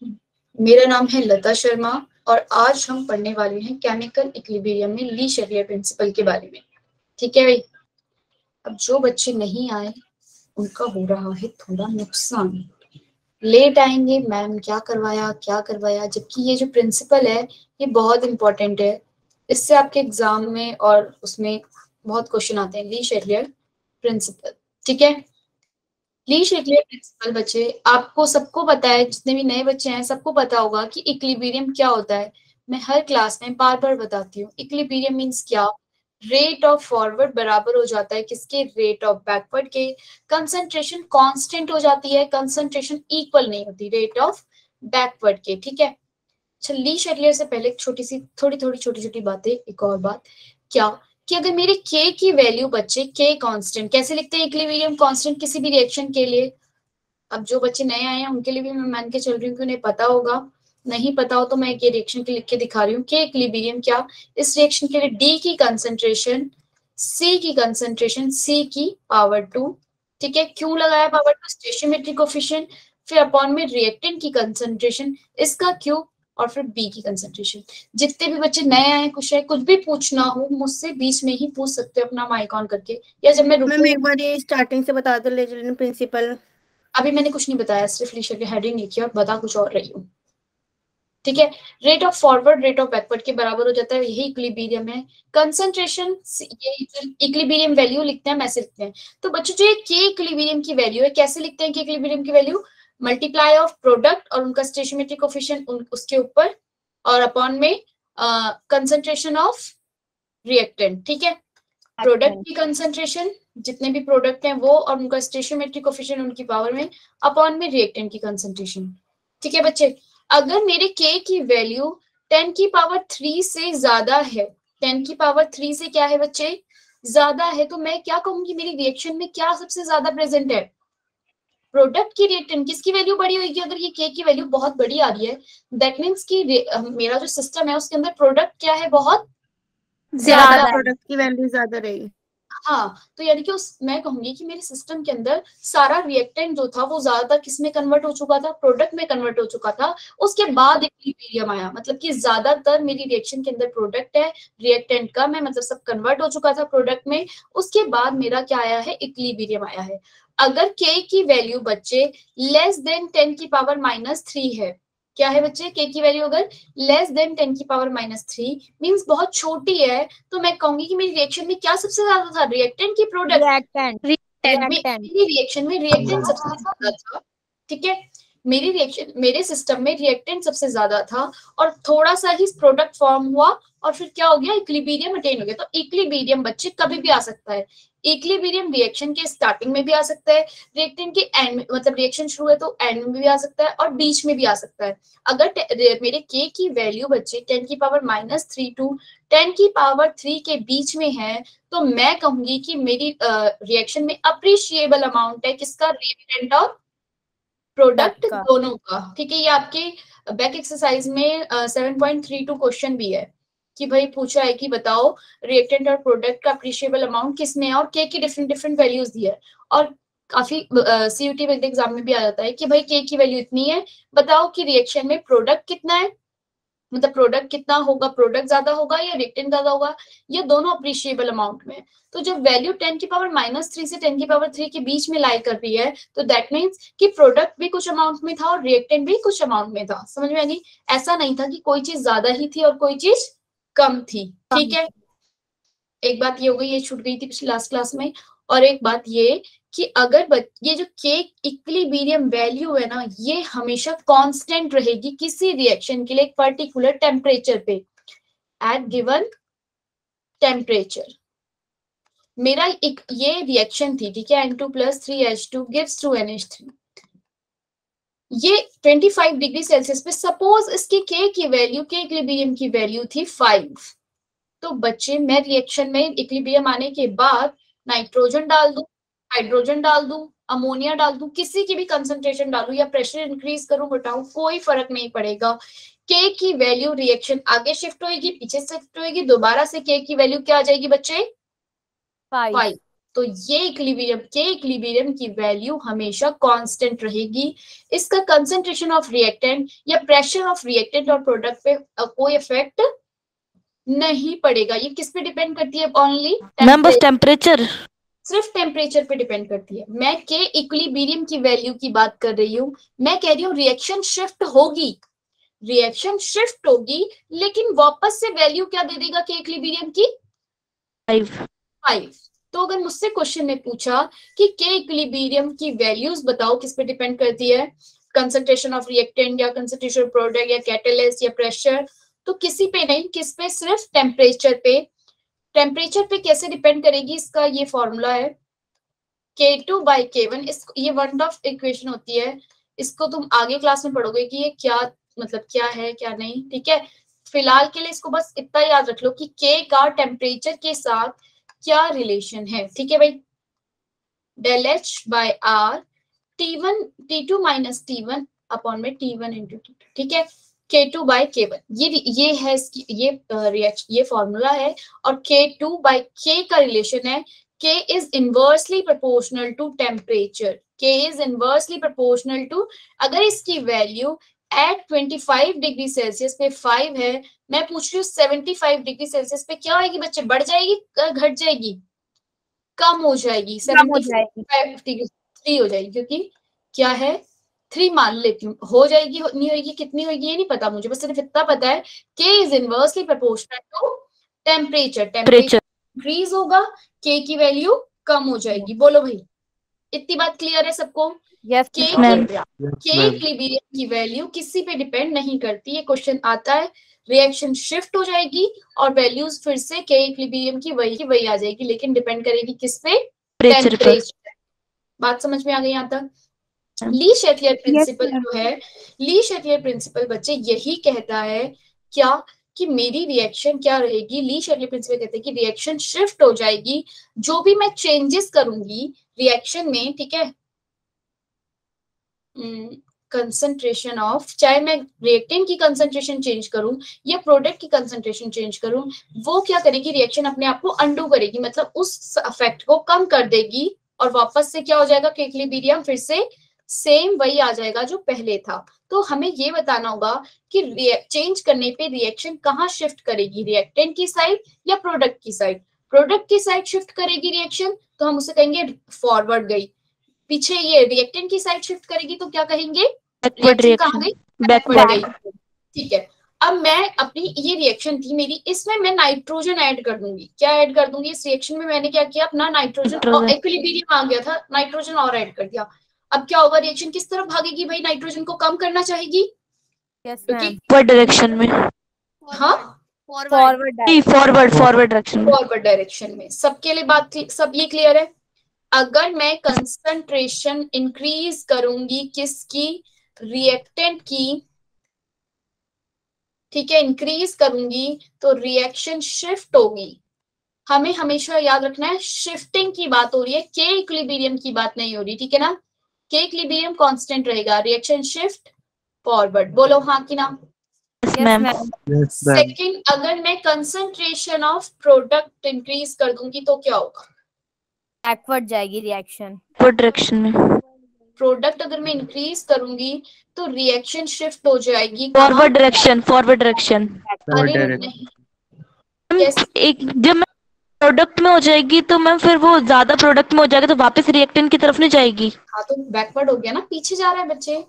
मेरा नाम है लता शर्मा और आज हम पढ़ने वाले हैं केमिकल इक्विलिब्रियम में ली शेवलियर प्रिंसिपल के बारे में। ठीक है भाई। अब जो बच्चे नहीं आए उनका हो रहा है थोड़ा नुकसान। लेट आएंगे, मैम क्या करवाया, जबकि ये जो प्रिंसिपल है ये बहुत इंपॉर्टेंट है। इससे आपके एग्जाम में और उसमें बहुत क्वेश्चन आते हैं। ली शेवलियर प्रिंसिपल, ठीक है। ली शेवलियर प्रिंसिपल बच्चे, आपको सबको पता है, जितने भी नए बच्चे हैं सबको पता होगा कि इक्विलिब्रियम क्या होता है। मैं हर क्लास में बार बार बताती हूँ, इक्विलिब्रियम मींस क्या। रेट ऑफ फॉरवर्ड बराबर हो जाता है किसके, रेट ऑफ बैकवर्ड के। कंसंट्रेशन कांस्टेंट हो जाती है, कंसंट्रेशन इक्वल नहीं होती रेट ऑफ बैकवर्ड के, ठीक है। अच्छा, ली शेवलियर से पहले एक छोटी सी थोड़ी छोटी छोटी बातें। एक और बात क्या, कि अगर मेरे के की वैल्यू बच्चे, के कांस्टेंट कैसे लिखते हैं इक्विलिब्रियम कांस्टेंट किसी भी रिएक्शन के लिए। अब जो बच्चे नए आए हैं उनके लिए भी मैं मान के चल रही हूँ कि उन्हें पता होगा। नहीं पता हो तो मैं एक रिएक्शन के लिख के दिखा रही हूँ कि इक्विलिब्रियम क्या। इस रिएक्शन के लिए डी की कंसंट्रेशन, सी की कंसंट्रेशन सी की पावर टू, ठीक है। क्यों लगाया पावर टू, स्टेशियोमेट्रिक कोफिशिएंट, फिर अपॉन में रिएक्टेंट की कंसंट्रेशन इसका क्यू, और फिर बी की कंसंट्रेशन। जितने भी बच्चे नए आए कुछ भी पूछना हो मुझसे बीच में ही पूछ सकते हो अपना माइक ऑन करके, या जब मैं मैम रुकूं। एक बार ये स्टार्टिंग से बता दो लेजर प्रिंसिपल। अभी मैंने कुछ नहीं बताया, सिर्फ लिखा के हेडिंग लिखी और बता कुछ और रही हूँ, ठीक है। Rate of forward rate of backward के बराबर हो जाता है, यही इक्विलिब्रियम है। कंसंट्रेशन, ये इक्विलिब्रियम वैल्यू लिखते हैं, मैसे लिखते हैं। तो बच्चों जो ये के इक्विलिब्रियम की वैल्यू है, कैसे लिखते हैं के इक्विलिब्रियम की वैल्यू, मल्टीप्लाई ऑफ प्रोडक्ट और उनका स्टेशियोमेट्रिक कोफिशिएंट उसके ऊपर, और अपॉन में कंसंट्रेशन ऑफ रिएक्टेंट, ठीक है। Product action. की कंसंट्रेशन, जितने भी प्रोडक्ट हैं वो और उनका स्टेशियोमेट्रिक कोफिशिएंट उनकी पावर में, अपॉन में रिएक्टेंट की कंसंट्रेशन, ठीक है बच्चे। अगर मेरे के की वैल्यू 10 की पावर 3 से ज्यादा है, 10 की पावर 3 से क्या है बच्चे, ज्यादा है, तो मैं क्या कहूंगी मेरी रिएक्शन में क्या सबसे ज्यादा प्रेजेंट है, प्रोडक्ट की रिएक्टेंट किसकी वैल्यू बड़ी होगी। अगर ये के की वैल्यू बहुत बड़ी आ रही है, दैट मीन्स कि मेरा जो सिस्टम है उसके अंदर प्रोडक्ट क्या है, बहुत ज्यादा ज्यादा है। प्रोडक्ट की वैल्यू ज्यादा रहेगी। हाँ, तो यानी कि उस मैं कहूंगी कि मेरे सिस्टम के अंदर सारा रिएक्टेंट जो था वो ज्यादातर किस में कन्वर्ट हो चुका था, प्रोडक्ट में कन्वर्ट हो चुका था। उसके बाद इक्विलिब्रियम आया, मतलब कि ज्यादातर मेरी रिएक्शन के अंदर प्रोडक्ट है, रिएक्टेंट कम है, मतलब सब कन्वर्ट हो चुका था प्रोडक्ट में। उसके बाद मेरा क्या आया है, इक्विलिब्रियम आया है। अगर के की वैल्यू बच्चे लेस देन 10 की पावर माइनस थ्री है, क्या है बच्चे, के की वैल्यू अगर लेस देन 10 की पावर माइनस थ्री मीन्स बहुत छोटी है, तो मैं कहूंगी कि मेरी रिएक्शन में क्या सबसे ज्यादा था, रिएक्टेंट की प्रोडक्ट। रिएक्टेंट। रिएक्टेंट में, रिएक्टेंट। मेरी रिएक्शन में रिएक्टेंट सबसे ज्यादा था, ठीक है। मेरी रिएक्शन, मेरे सिस्टम में रिएक्टेंट सबसे ज्यादा था, और थोड़ा सा ही प्रोडक्ट फॉर्म हुआ, और फिर क्या हो गया, इक्विलिब्रियम अटेन हो गया। तो इक्विलिब्रियम बच्चे कभी भी आ सकता है। इक्विलिब्रियम रिएक्शन के स्टार्टिंग में भी आ सकता है, रिएक्टेंट के एंड में, मतलब रिएक्शन शुरू है तो एंड में भी आ सकता है, और बीच में भी आ सकता है। अगर मेरे के की वैल्यू बच्चे 10 की पावर माइनस थ्री टू 10 की पावर थ्री के बीच में है, तो मैं कहूंगी कि मेरी रिएक्शन में अप्रिशिएबल अमाउंट है किसका, रिएक्टेंट और प्रोडक्ट प्रोडक्ट का। दोनों का, ठीक है। ये आपके बैक एक्सरसाइज में 7.32 क्वेश्चन भी है, कि भाई पूछा है कि बताओ रिएक्टेंट और प्रोडक्ट का अप्रिशिएबल अमाउंट किसमें है, और के की डिफरेंट डिफरेंट वैल्यूज दी है। और काफी सीयूटी एग्जाम में भी आ जाता है कि भाई के की वैल्यू इतनी है, बताओ कि रिएक्शन में प्रोडक्ट कितना है, मतलब प्रोडक्ट कितना होगा, प्रोडक्ट ज्यादा होगा या रिएक्टेंट ज्यादा होगा, ये दोनों अप्रिशिएबल अमाउंट में। तो जब वैल्यू 10 की पावर माइनस थ्री से 10 की पावर थ्री के बीच में लाई कर रही है, तो दैट मीन्स कि प्रोडक्ट भी कुछ अमाउंट में था और रिएक्टेंट भी कुछ अमाउंट में था। समझ में आ गई, ऐसा नहीं था कि कोई चीज ज्यादा ही थी और कोई चीज कम थी, ठीक है। एक बात ये हो गई, ये छूट गई थी पिछली लास्ट क्लास में। और एक बात ये कि अगर ये जो के इक्विलिब्रियम वैल्यू है ना, ये हमेशा कांस्टेंट रहेगी किसी रिएक्शन के लिए एक पर्टिकुलर टेम्परेचर पे, एट गिवन टेम्परेचर। मेरा एक ये रिएक्शन थी, ठीक है, N2 plus three H two gives to NH3, ये 25 डिग्री सेल्सियस पे, सपोज इसके के की वैल्यू, के इक्विलिब्रियम की वैल्यू थी 5। तो बच्चे मैं रिएक्शन में इक्विलिब्रियम आने के बाद नाइट्रोजन डाल दूं, हाइड्रोजन डाल दूं, अमोनिया डाल दूं, किसी की भी कंसंट्रेशन डालूं या प्रेशर इंक्रीज करूं घटाऊं, कोई फर्क नहीं पड़ेगा। के की वैल्यू रिएक्शन आगे शिफ्ट होगी, पीछे शिफ्ट होगी, दोबारा से के की वैल्यू क्या आ जाएगी बच्चे, 5। 5। तो ये इक्विलिब्रियम के इक्विलिब्रियम की वैल्यू हमेशा कांस्टेंट रहेगी। इसका कंसंट्रेशन ऑफ रिएक्टेंट या प्रेशर ऑफ रिएक्टेंट और प्रोडक्ट पे कोई इफेक्ट नहीं पड़ेगा। ये किस पे डिपेंड करती है? ओनली मैम बस टेम्परेचर, सिर्फ टेम्परेचर पे डिपेंड करती है। मैं के इक्विलिब्रियम की वैल्यू की बात कर रही हूँ। मैं कह रही हूँ रिएक्शन शिफ्ट होगी, रिएक्शन शिफ्ट होगी, लेकिन वापस से वैल्यू क्या दे देगा के इक्विलिब्रियम की? 5। तो अगर मुझसे क्वेश्चन ने पूछा कि के इक्विलिब्रियम की वैल्यूज बताओ, किस पे डिपेंड करती है? कंसंट्रेशन ऑफ रिएक्टेंट या कंसंट्रेशन ऑफ प्रोडक्ट या कैटालिस्ट या प्रेशर? तो किसी पे नहीं, किस पे? सिर्फ टेम्परेचर पे। टेम्परेचर पे कैसे डिपेंड करेगी? इसका ये फॉर्मूला है K2/K1। ये वन ऑफ इक्वेशन होती है, इसको तुम आगे क्लास में पढ़ोगे कि ये क्या मतलब क्या है क्या नहीं, ठीक है। फिलहाल के लिए इसको बस इतना याद रख लो कि K का टेम्परेचर के साथ क्या रिलेशन है, ठीक है भाई। Del H by R T1 T2 minus T1 upon में T1 इंटू T2, ठीक है। K2/K1 ये है इसकी ये फॉर्मूला है। और K2/K का रिलेशन है K is inversely proportional to temperature। K is inversely proportional to, अगर इसकी वैल्यू एट 25 डिग्री सेल्सियस पे 5 है, मैं पूछ रही हूँ 75 डिग्री सेल्सियस पे क्या होगी बच्चे? बढ़ जाएगी, घट जाएगी, कम हो जाएगी? 75 डिग्री 3 हो जाएगी, क्योंकि क्या है 3 मान लेती हूँ। हो जाएगी, नहीं होगी, कितनी होगी ये नहीं पता मुझे, बस सिर्फ इतना पता है K is inversely proportional to temperature। Temperature increase होगा, K की वैल्यू कम हो जाएगी। बोलो भाई, इतनी बात क्लियर है सबको? K इक्विलिब्रियम की वैल्यू किसी पे डिपेंड नहीं करती। ये क्वेश्चन आता है, रिएक्शन शिफ्ट हो जाएगी और वैल्यूज फिर से K इक्विलिब्रियम की वही आ जाएगी, लेकिन डिपेंड करेगी किस पे? टेम्परेचर। बात समझ में आ गई यहाँ तक? ली शेफियर प्रिंसिपल जो है, ली शेफियर प्रिंसिपल बच्चे यही कहता है क्या कि मेरी रिएक्शन क्या रहेगी? ली शेफियर प्रिंसिपल कहते हैं कि रिएक्शन शिफ्ट हो जाएगी, जो भी मैं चेंजेस करूंगी रिएक्शन में, ठीक है, कंसंट्रेशन ऑफ, चाहे मैं रिएक्टेंट की कंसंट्रेशन चेंज करूं या प्रोडक्ट की कंसंट्रेशन चेंज करूं, वो क्या करेगी? रिएक्शन अपने आप को अंडू करेगी, मतलब उस इफेक्ट को कम कर देगी और वापस से क्या हो जाएगा? कि इक्विलिब्रियम फिर से सेम वही आ जाएगा जो पहले था। तो हमें ये बताना होगा कि चेंज करने पे रिएक्शन कहाँ शिफ्ट करेगी, रिएक्टेंट की साइड या प्रोडक्ट की साइड? प्रोडक्ट की साइड शिफ्ट करेगी रिएक्शन, तो हम उसे कहेंगे फॉरवर्ड गई। पीछे ये रिएक्टेंट की साइड शिफ्ट करेगी तो क्या कहेंगे? रिएक्शन कहाँ गई? बैकवर्ड गई, ठीक है। अब मैं अपनी ये रिएक्शन थी मेरी, इसमें मैं नाइट्रोजन ऐड कर दूंगी। क्या ऐड कर दूंगी? इस रिएक्शन में मैंने क्या किया? अपना नाइट्रोजन, और इक्विलिब्रियम आ गया था, नाइट्रोजन और ऐड कर दिया। अब क्या होगा? रिएक्शन किस तरफ भागेगी भाई? नाइट्रोजन को कम करना चाहेगी, फॉरवर्ड डायरेक्शन में। हाँ, फॉरवर्ड डायरेक्शन में। सबके लिए बात सब ये क्लियर है? अगर मैं कंसंट्रेशन इंक्रीज करूंगी किसकी? रिएक्टेंट की, ठीक है, इंक्रीज करूंगी तो रिएक्शन शिफ्ट होगी। हमें हमेशा याद रखना है शिफ्टिंग की बात हो रही है, के इक्विलिब्रियम की बात नहीं हो रही, ठीक है ना। के इक्विलिब्रियम कांस्टेंट रहेगा, रिएक्शन शिफ्ट फॉरवर्ड। बोलो हाँ कि ना? सेकंड, अगर मैं कंसंट्रेशन ऑफ प्रोडक्ट इंक्रीज कर दूंगी तो क्या होगा? बैकवर्ड जाएगी रिएक्शन, डायरेक्शन में। प्रोडक्ट अगर मैं इंक्रीज करूंगी तो रिएक्शन शिफ्ट हो जाएगी फॉरवर्ड डायरेक्शन। अरे नहीं, एक जब मैं प्रोडक्ट में हो जाएगी तो मैम फिर वो ज्यादा प्रोडक्ट में हो जाएगा तो वापस रिएक्टेंट की तरफ नहीं जाएगी। हाँ तो बैकवर्ड हो गया ना, पीछे जा रहा है बच्चे,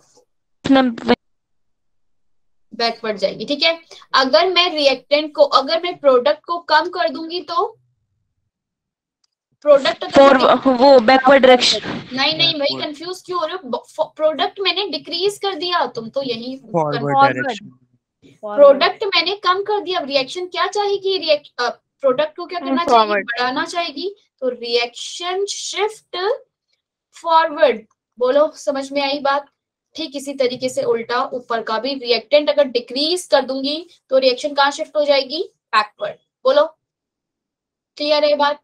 बैकवर्ड जाएगी, ठीक है। अगर मैं रिएक्टेंट को, अगर मैं प्रोडक्ट को कम कर दूंगी तो प्रोडक्ट वो बैकवर्ड डायरेक्शन। नहीं भाई, कंफ्यूज क्यों हो रहे हो? प्रोडक्ट मैंने डिक्रीज कर दिया, तुम तो यही प्रोडक्ट मैंने कम कर दिया। रिएक्शन क्या चाहेगी? प्रोडक्ट को क्या करना चाहिए? बढ़ाना चाहेगी, तो रिएक्शन शिफ्ट फॉरवर्ड। बोलो समझ में आई बात? ठीक इसी तरीके से उल्टा ऊपर का भी, रिएक्टेंट अगर डिक्रीज कर दूंगी तो रिएक्शन कहाँ शिफ्ट हो जाएगी? बैकवर्ड। बोलो क्लियर है बात?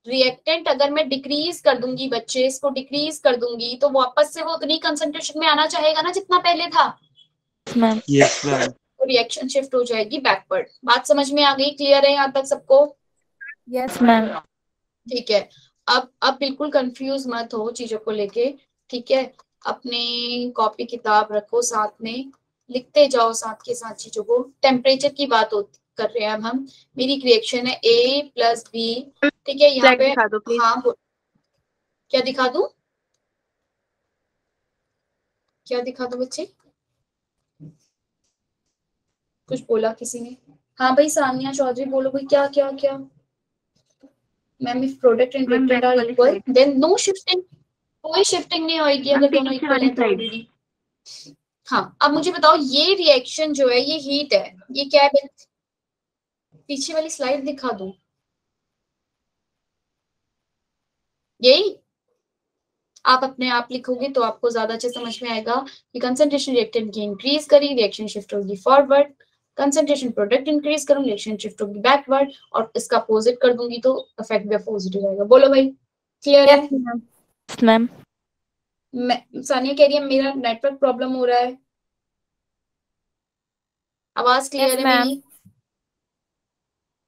रिएक्टेंट अगर मैं डिक्रीज कर दूंगी बच्चे, इसको डिक्रीज कर दूंगी तो वापस से वो उतनी कंसंट्रेशन में आना चाहेगा ना जितना पहले था। Yes ma'am. तो रिएक्शन शिफ्ट हो जाएगी बैकवर्ड। बात समझ में आ गई? क्लियर है यहाँ तक सबको? Yes ma'am. ठीक है। अब बिल्कुल कंफ्यूज मत हो चीजों को लेके, ठीक है। अपनी कॉपी किताब रखो साथ में, लिखते जाओ साथ के साथ चीजों को। टेम्परेचर की बात कर रहे हैं अब हम। मेरी रिएक्शन है A+B, ठीक है। यहाँ स्लाइड पे दिखा दो प्लीज। हाँ क्या दिखा दूं, क्या दिखा दूं बच्चे? कुछ बोला किसी ने? हाँ भाई सानिया चौधरी बोलो भाई, क्या क्या क्या? Ma'am if product and ma'am reactant back are वाली equal slide. Then no shifting. कोई शिफ्टिंग नहीं होगी मैम अगर दोनों पीछे इक्वल वाली हैं तो स्लाइड। ऑलरेडी। हाँ अब मुझे बताओ, ये रिएक्शन जो है ये हीट है, ये क्या है? पीछे वाली स्लाइड दिखा दूं? यही आप अपने आप लिखोगे तो आपको ज्यादा अच्छे समझ में आएगा कि कंसंट्रेशन रिएक्टेंट की इंक्रीज करी, रिएक्शन शिफ्ट होगी फॉरवर्ड। कंसंट्रेशन प्रोडक्ट इंक्रीज करूं, रिएक्शन शिफ्ट होगी बैकवर्ड। और इसका अपोजिट कर दूंगी तो इफेक्ट भी अपोजिट हो जाएगा। बोलो भाई, क्लियर है? Yes ma'am. सानिया कह रही है मेरा नेटवर्क प्रॉब्लम हो रहा है। आवाज क्लियर है मेरी?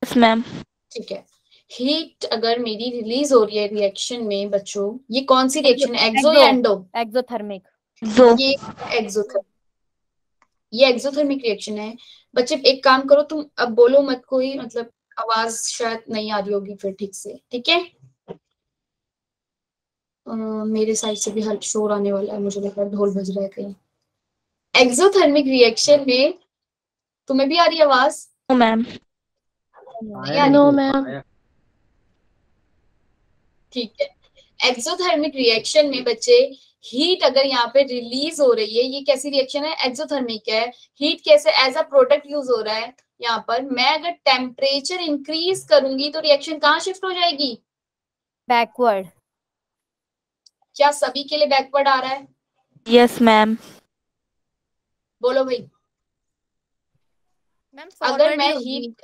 Yes ma'am. ठीक है। हीट अगर मेरी रिलीज हो रही है रिएक्शन में बच्चों, ये कौन सी रिएक्शन है, एक्सो या एंडो? एक्सोथर्मिक। जो ये एक्सोथर्मिक, ये एक्सोथर्मिक रिएक्शन है। बच्चे एक काम करो, तुम अब बोलो मत कोई, मतलब आवाज शायद नहीं आ रही होगी फिर ठीक से, ठीक है। मेरे साइड से भी हल्क शोर आने वाला है, मुझे लग रहा है ढोल बज रहा है कहीं। एक्सोथर्मिक रिएक्शन में तुम्हें भी आ रही है आवाज? मैम। नहीं आ नो रही? मैम। ठीक है। एक्सोथर्मिक रिएक्शन में बच्चे हीट अगर यहाँ पे रिलीज हो रही है, ये कैसी रिएक्शन है, एक्सोथर्मिक है। हीट कैसे एज अ प्रोडक्ट यूज हो रहा है यहाँ पर। मैं अगर टेम्परेचर इंक्रीज करूंगी तो रिएक्शन कहाँ शिफ्ट हो जाएगी? बैकवर्ड। क्या सभी के लिए बैकवर्ड आ रहा है? Yes ma'am. बोलो भाई। मैम अगर फॉरवर्ड ही मैं होगी। हीट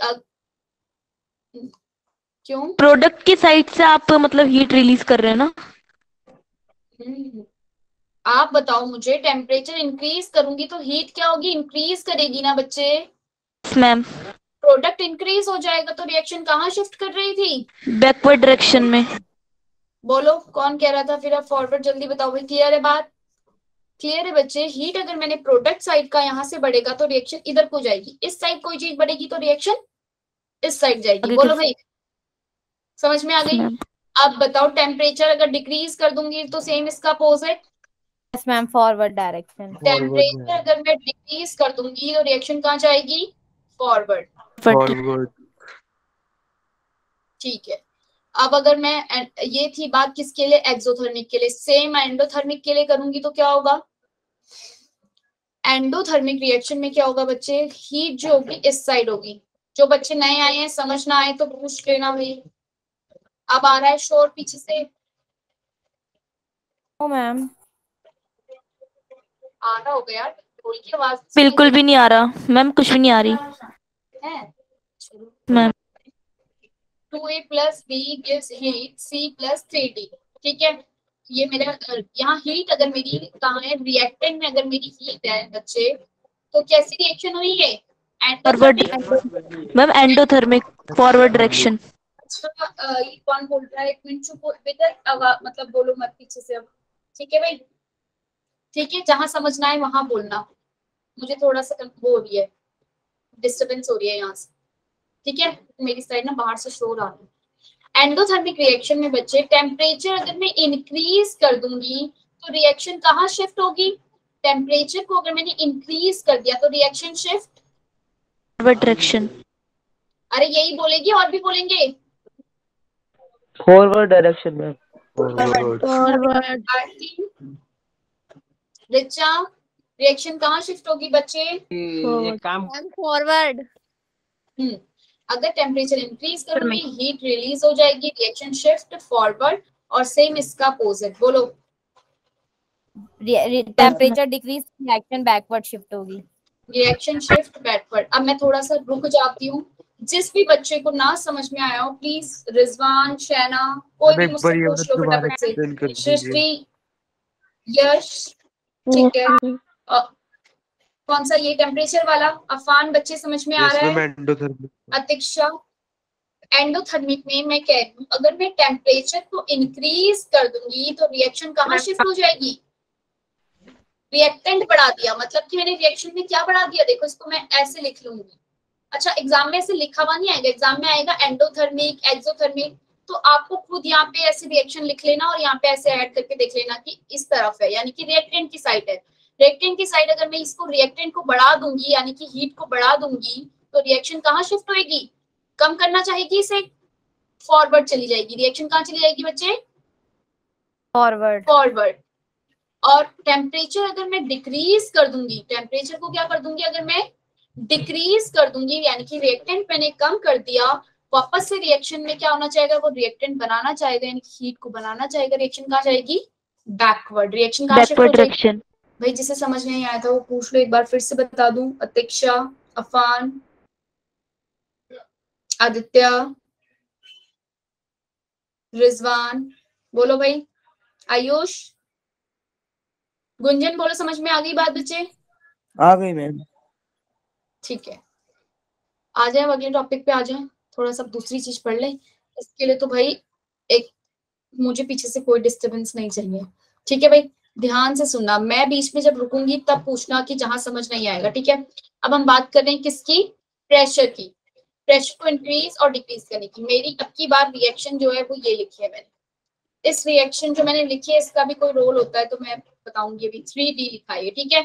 क्यों? प्रोडक्ट की साइड से आप मतलब हीट रिलीज कर रहे हैं ना? हम्म, आप बताओ मुझे, टेम्परेचर इंक्रीज करूंगी तो हीट क्या होगी, इंक्रीज करेगी ना बच्चे। Yes ma'am. प्रोडक्ट इंक्रीज हो जाएगा तो रिएक्शन कहाँ शिफ्ट कर रही थी? बैकवर्ड डायरेक्शन में। बोलो कौन कह रहा था फिर? आप फॉरवर्ड जल्दी बताओ भाई। क्लियर है बात? क्लियर है बच्चे? हीट अगर मैंने प्रोडक्ट साइड का यहाँ से बढ़ेगा तो रिएक्शन इधर को जाएगी, इस साइड कोई चीज बढ़ेगी तो रिएक्शन इस साइड जाएगी। आगे बोलो किस? भाई, समझ में आ यस गई? मैम। अब बताओ, टेम्परेचर अगर डिक्रीज कर दूंगी तो सेम इसका opposite. Yes ma'am forward direction. Temperature अगर मैं डिक्रीज कर दूंगी तो रिएक्शन कहाँ जाएगी? फॉरवर्ड। फॉरवर्ड। ठीक है। अब अगर मैं ये थी बात किसके लिए, एक्सोथर्मिक के लिए। सेम एंडोथर्मिक के लिए करूंगी तो क्या होगा? एंडोथर्मिक रिएक्शन में क्या होगा बच्चे, हीट जो होगी इस साइड होगी। जो बच्चे नए आए हैं समझ ना आए तो पूछ लेना भाई। अब आ रहा है शोर पीछे से? No ma'am. आ रहा होगा यार, ढोल की आवाज सुनाई बिल्कुल दे भी नहीं आ रहा मैम, कुछ भी नहीं आ रही रही है। चलो, ma'am. 2A+B gives heat C+3D, ठीक है। ये मेरा यहाँ हीट अगर मेरी कहाँ है, रिएक्टेंट में अगर मेरी हीट है बच्चे, तो कैसी रिएक्शन हुई है? Forward endothermic. Ma'am, endothermic forward direction. अच्छा ये कौन बोल रहा है, एक मिनट चुप बेटा, मतलब बोलो मत पीछे से अब, ठीक है भाई? ठीक है, जहां समझना है वहां बोलना। मुझे थोड़ा सा वो हो रही है, डिस्टरबेंस हो रही है यहाँ से, ठीक है। मेरी साइड ना बाहर से शोर आ रहा है। एंडोथर्मिक रिएक्शन में बच्चे टेम्परेचर अगर मैं इंक्रीज कर दूंगी तो रिएक्शन कहाँ शिफ्ट होगी? टेम्परेचर को अगर मैंने इंक्रीज कर दिया तो रिएक्शन शिफ्ट, फॉरवर्ड डायरेक्शन। अरे यही बोलेगी और भी बोलेंगे? फॉरवर्ड डायरेक्शन में। फॉरवर्ड। आरती, रिचा, रिएक्शन कहाँ शिफ्ट होगी बच्चे? एक काम फॉरवर्ड। अगर टेम्परेचर इंक्रीज करूंगी हीट रिलीज हो जाएगी, रिएक्शन शिफ्ट फॉरवर्ड। और सेम इसका अपोजिट बोलो। Temperature decrease, reaction backward shift होगी। Reaction shift backward. अब मैं थोड़ा सा रुक जाती हूँ। जिस भी बच्चे को ना समझ में आया हो प्लीज, रिजवान, शैना, कोई भी मुझसे पूछ लो फटाफट से। सृष्टि, यश, ठीक है। कौन सा, ये टेम्परेचर वाला? अफान, बच्चे समझ में आ रहा है? अतिक्षा, एंडोथर्मिक में मैं कह रही हूँ अगर मैं टेम्परेचर को इंक्रीज कर दूंगी तो रिएक्शन कहाँ शिफ्ट हो जाएगी, रिएक्टेंट बढ़ा दिया, मतलब कि मैंने रिएक्शन में क्या बढ़ा दिया, देखो इसको मैं ऐसे लिख लूंगी। अच्छा एग्जाम में ऐसे लिखा हुआ नहीं आएगा, एग्जाम में आएगा एंडोथर्मिक एक्सोथर्मिक, तो आपको खुद यहाँ पे ऐसे रिएक्शन लिख लेना और यहाँ पे ऐसे ऐड करके देख लेना कि इस तरफ है, यानी कि रिएक्टेंट की साइड है। रिएक्टेंट की साइड अगर मैं इसको रिएक्टेंट को बढ़ा दूंगी यानी कि हीट को बढ़ा दूंगी तो रिएक्शन कहाँ शिफ्ट होएगी, कम करना चाहेगी इसे, फॉरवर्ड चली जाएगी। रिएक्शन कहाँ चली जाएगी बच्चे, फॉरवर्ड। फॉरवर्ड। और टेम्परेचर अगर मैं डिक्रीज कर दूंगी, टेम्परेचर को क्या कर दूंगी, अगर मैं डिक्रीज कर दूंगी यानी कि रिएक्टेंट मैंने कम कर दिया, वापस से रिएक्शन में क्या होना चाहेगा, वो रिएक्टेंट बनाना चाहेगा यानी कि हीट को बनाना चाहेगा, रिएक्शन कहाँ जाएगी, बैकवर्ड। रिएक्शन कहाँ शिफ्ट हो बैकवर्ड जाएगी, डायरेक्शन। भाई जिसे समझ नहीं आया था वो पूछ लो, एक बार फिर से बता दूं। अतिक्षा, अफान, आदित्य, रिजवान, बोलो भाई, आयुष, गुंजन, बोलो समझ में आ गई बात बच्चे, आ गई मैम। ठीक है आ जाए अगले टॉपिक पे आ जाए, थोड़ा सा दूसरी चीज पढ़ ले। इसके लिए तो भाई एक मुझे पीछे से कोई डिस्टरबेंस नहीं चाहिए, ठीक है भाई, ध्यान से सुनना, मैं बीच में जब रुकूंगी तब पूछना कि जहां समझ नहीं आएगा, ठीक है। अब हम बात कर रहे हैं किसकी, प्रेशर की, प्रेशर को इंक्रीज और डिक्रीज करने की। मेरी अब की बार रिएक्शन जो है वो ये लिखी है मैंने, इस रिएक्शन जो मैंने लिखी है इसका भी कोई रोल होता है तो मैं बताऊंगी, अभी 3D लिखा है, ठीक है।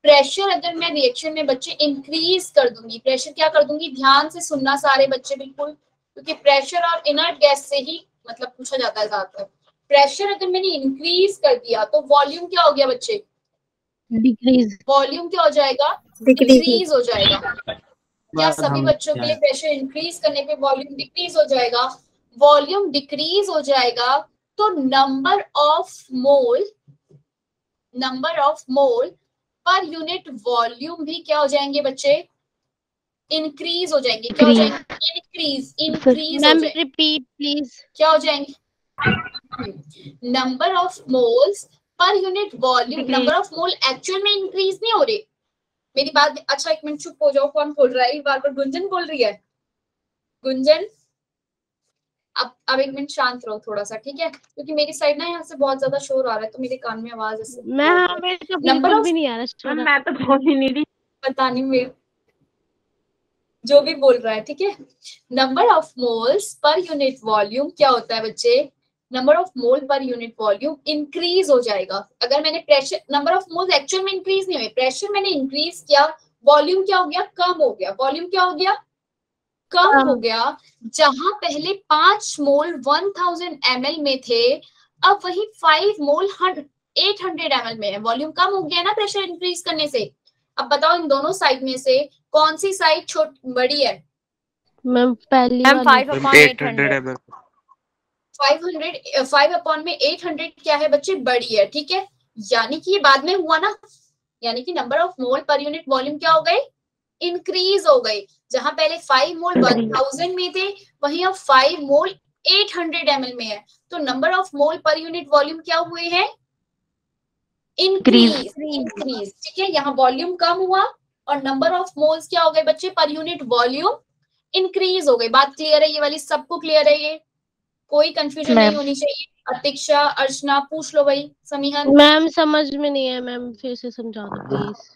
प्रेशर अगर मैं रिएक्शन में बच्चे इंक्रीज कर दूंगी, प्रेशर क्या कर दूंगी, ध्यान से सुनना सारे बच्चे बिल्कुल, क्योंकि प्रेशर और इनर्ट गैस से ही मतलब पूछा जाता है ज्यादातर। प्रेशर अगर मैंने इंक्रीज कर दिया तो वॉल्यूम क्या हो गया बच्चे, डिक्रीज। वॉल्यूम क्या हो जाएगा, डिक्रीज हो जाएगा। क्या सभी बच्चों के लिए प्रेशर इंक्रीज करने पे वॉल्यूम डिक्रीज हो जाएगा, वॉल्यूम डिक्रीज हो जाएगा तो number of mole per unit volume भी क्या हो जाएंगे बच्चे, इंक्रीज हो जाएंगे। क्या हो जाएंगे, इंक्रीज हो जाएंगे। Repeat please. क्या हो जाएंगे, number of moles per unit volume, number of mole actual में इंक्रीज नहीं हो रहे, मेरी बात। अच्छा एक मिनट चुप हो जाओ, कौन बोल रहा है, बार बार गुंजन बोल रही है, गुंजन अब एक मिनट शांत रहो थोड़ा सा, ठीक है, क्योंकि मेरी साइड ना यहाँ से बहुत ज्यादा शोर आ रहा है तो मेरे कान में आवाज ऐसे नंबर ऑफ, भी नहीं आ रहा, मैं तो बोल ही नहीं रही। पता नहीं मेरे जो भी बोल रहा है, ठीक है। Number of moles per unit volume क्या होता है बच्चे, number of mole per unit volume increase हो जाएगा। अगर मैंने pressure, number of moles actual में इंक्रीज नहीं हुए, प्रेशर मैंने इंक्रीज किया, वॉल्यूम क्या हो गया, कम हो गया, वॉल्यूम क्या हो गया, कम हो गया। जहां पहले 5 मोल 1000 ml में थे, अब वही 5 मोल 800 ml में है, वॉल्यूम कम हो गया ना प्रेशर इंक्रीज करने से। अब बताओ इन दोनों साइड में से कौन सी साइड छोटी बड़ी है, मैम पहली मैम 800 5 अपॉन में 800 क्या है बच्चे, बड़ी है, ठीक है। यानी कि ये बाद में हुआ ना, यानी कि number of mole per unit volume क्या हो गए, इंक्रीज हो गए। जहां पहले 5 मोल 1000 में थे वहीं अब 5 मोल 800 ml में है, तो number of mole per unit volume क्या हुए हैं, इंक्रीज, ठीक है। यहाँ वॉल्यूम कम हुआ और नंबर ऑफ मोल्स क्या हो गए बच्चे, पर यूनिट वॉल्यूम इंक्रीज हो गई। बात क्लियर है ये वाली, सबको क्लियर है ये, कोई कंफ्यूजन नहीं होनी चाहिए। अतिक्षा, अर्चना पूछ लो भाई, समीहन। मैम समझ में नहीं है मैम, फिर से समझा दो प्लीज।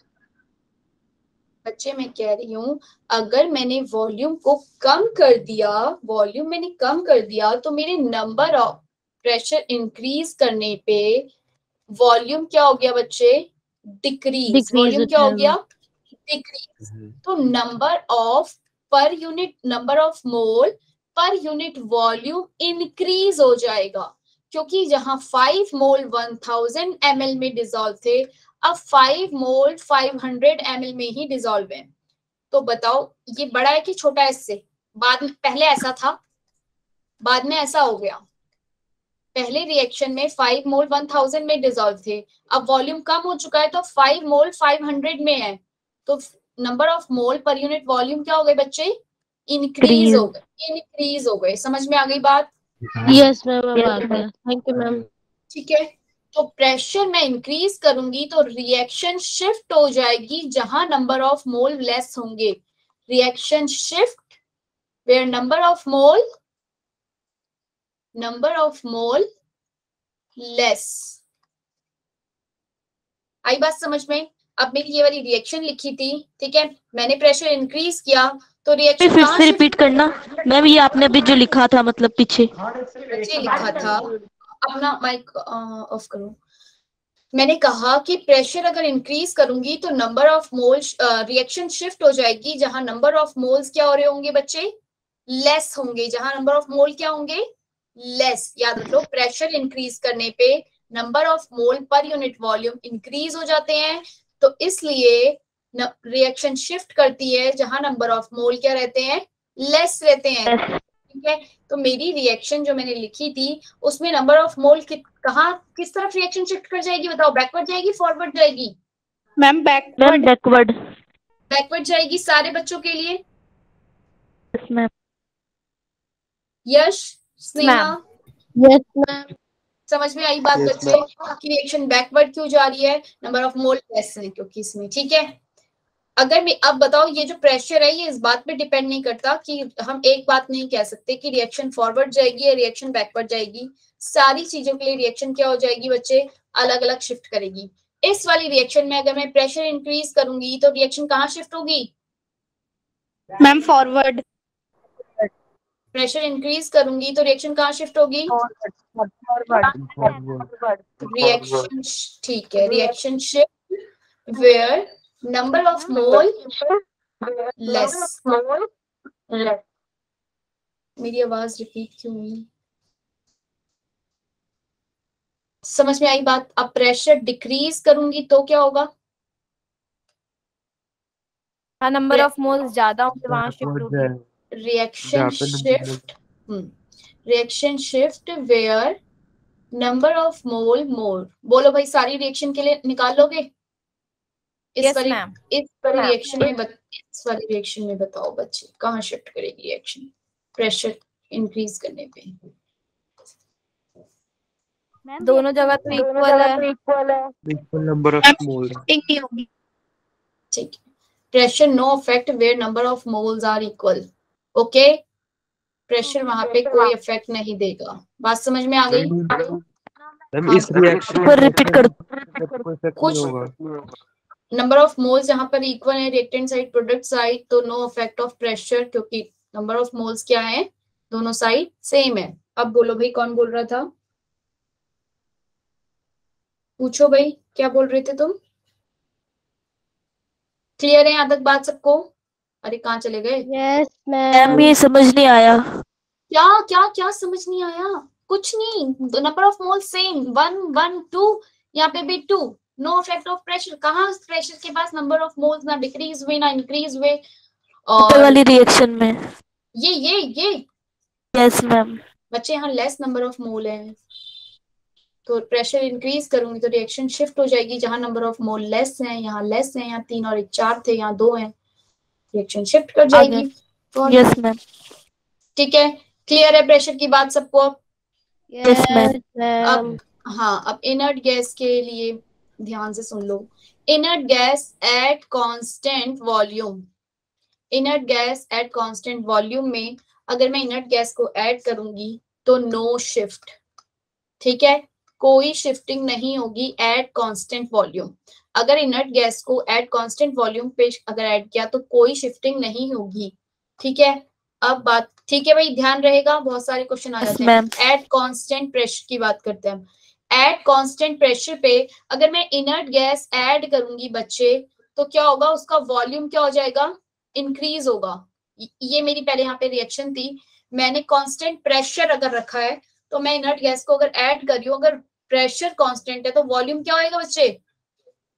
बच्चे मैं कह रही हूँ अगर मैंने वॉल्यूम को कम कर दिया, वॉल्यूम मैंने कम कर दिया तो मेरे नंबर ऑफ प्रेशर इंक्रीज करने पे वॉल्यूम क्या हो गया बच्चे, डिक्रीज। वॉल्यूम क्या हो गया, डिक्रीज। तो number of per unit, number of mole per unit volume increase हो जाएगा, क्योंकि जहां 5 मोल 1000 ml में डिसॉल्व थे अब 5 मोल 500 ml में ही डिसॉल्व है। तो बताओ ये बड़ा है कि छोटा है इससे, बाद में, पहले ऐसा था बाद में ऐसा हो गया, पहले रिएक्शन में 5 मोल 1000 में डिसॉल्व थे, अब वॉल्यूम कम हो चुका है तो 5 मोल 500 में है, तो number of mole per unit volume क्या हो गए बच्चे, इंक्रीज हो गए, इंक्रीज हो गए। समझ में आ गई बात, यस मैम अब आ गया, थैंक यू मैम। ठीक है, तो प्रेशर मैं इंक्रीज करूंगी तो रिएक्शन शिफ्ट हो जाएगी जहां नंबर ऑफ मोल लेस होंगे, reaction shift where number of mole less। आई बात समझ में? अब मैंने ये वाली रिएक्शन लिखी थी, ठीक है, मैंने प्रेशर इंक्रीज किया तो रिएक्शन फिर से रिपीट करना मैम, ये आपने अभी जो लिखा था मतलब पीछे लिखा था। अपना माइक ऑफ करो। मैंने कहा कि प्रेशर अगर इंक्रीज करूंगी तो number of moles, reaction shift हो जाएगी जहां नंबर ऑफ मोल्स क्या हो रहे होंगे बच्चे, लेस होंगे। जहां नंबर ऑफ मोल क्या होंगे, लेस। याद रख लो, प्रेशर इंक्रीज करने पे number of mole per unit volume increase हो जाते हैं, तो इसलिए रिएक्शन शिफ्ट करती है जहां नंबर ऑफ मोल क्या रहते हैं, लेस रहते हैं। ठीक है, तो मेरी रिएक्शन जो मैंने लिखी थी उसमें नंबर ऑफ मोल कहाँ किस तरफ रिएक्शन शिफ्ट कर जाएगी बताओ, बैकवर्ड जाएगी फॉरवर्ड जाएगी? मैम बैकवर्ड जाएगी सारे बच्चों के लिए। Yes ma'am. Yash, Sneha, yes ma'am. समझ में आई बात बच्चे कि रिएक्शन बैकवर्ड क्यों जा रही है, नंबर ऑफ मोल लेस है क्योंकि इसमें। ठीक है, अगर मैं अब बताओ, ये जो प्रेशर है ये इस बात पे डिपेंड नहीं करता कि हम एक बात नहीं कह सकते कि रिएक्शन फॉरवर्ड जाएगी या रिएक्शन बैकवर्ड जाएगी। सारी चीजों के लिए रिएक्शन क्या हो जाएगी बच्चे, अलग अलग शिफ्ट करेगी। इस वाली रिएक्शन में अगर मैं प्रेशर इंक्रीज करूंगी तो रिएक्शन कहाँ शिफ्ट होगी मैम? फॉरवर्ड। प्रेशर इंक्रीज करूंगी तो रिएक्शन कहाँ शिफ्ट होगी, रिएक्शन। ठीक है, reaction shift where number of mole less. मेरी आवाज रिपीट क्यों हुई, समझ में आई बात? अब प्रेशर डिक्रीज करूंगी तो क्या होगा, नंबर ऑफ मोल्स ज्यादा होंगे वहां शिफ्ट होगी। Reaction shift where number of mole more. बोलो भाई, सारी रिएक्शन के लिए निकाल लोगे? इस वाली रिएक्शन में बताओ बच्चे कहाँ शिफ्ट करेगी रिएक्शन प्रेशर इंक्रीज करने पे? दोनों जगह तो इक्वल है, इक्वल नंबर ऑफ मोल। ठीक है, pressure no effect where number of moles are equal. Okay, pressure वहां पे कोई इफेक्ट नहीं देगा। बात समझ में आ गई? इस रिएक्शन पर रिपीट कर कुछ नंबर ऑफ मोल्स जहां पर इक्वल है रिएक्टेंट साइड प्रोडक्ट साइड, तो नो इफेक्ट ऑफ प्रेशर क्योंकि नंबर ऑफ मोल्स क्या है, दोनों साइड सेम है। अब बोलो भाई, कौन बोल रहा था? पूछो भाई, क्या बोल रहे थे तुम? क्लियर है यहाँ तक बात सबको? अरे कहाँ चले गए? Yes ma'am, ma'am. ये समझ नहीं आया। क्या क्या क्या समझ नहीं आया? कुछ नहीं, नंबर ऑफ मोल सेम 1 1 2, यहाँ पे भी 2। No effect of pressure. कहाँ प्रेशर के पास नंबर ऑफ मोल्स ना डिक्रीज हुए ना इंक्रीज हुए। और वाली रिएक्शन में ये यस मैम। बच्चे यहाँ लेस नंबर ऑफ मोल है, तो प्रेशर इंक्रीज करूंगी तो रिएक्शन शिफ्ट हो जाएगी जहां नंबर ऑफ मोल लेस है, यहाँ लेस है, यहाँ 3 और 1 4 थे, यहाँ 2 है, रिएक्शन शिफ्ट कर जाएगी। Yes ma'am. ठीक है, क्लियर है प्रेशर की बात सबको? यस अब मैम। हाँ, अब इनर्ट गैस के लिए ध्यान से सुन लो। Inert gas at constant volume, inert gas at constant volume में अगर मैं इनर्ट गैस को ऐड करूंगी तो नो शिफ्ट। ठीक है, कोई शिफ्टिंग नहीं होगी एट कांस्टेंट वॉल्यूम। अगर इनर्ट गैस को एट कांस्टेंट वॉल्यूम पे अगर ऐड किया तो कोई शिफ्टिंग नहीं होगी। ठीक है, अब बात ठीक है भाई, ध्यान रहेगा, बहुत सारे क्वेश्चन आ जाते हैं। एट कांस्टेंट प्रेशर की बात करते हैं हम। एट कांस्टेंट प्रेशर पे अगर मैं इनर्ट गैस ऐड करूंगी बच्चे तो क्या होगा, उसका वॉल्यूम क्या हो जाएगा, इंक्रीज होगा। ये मेरी पहले यहाँ पे रिएक्शन थी, मैंने कांस्टेंट प्रेशर अगर रखा है तो मैं इनर्ट गैस को अगर ऐड कर रही हूँ, अगर प्रेशर कांस्टेंट है तो वॉल्यूम क्या होएगा बच्चे,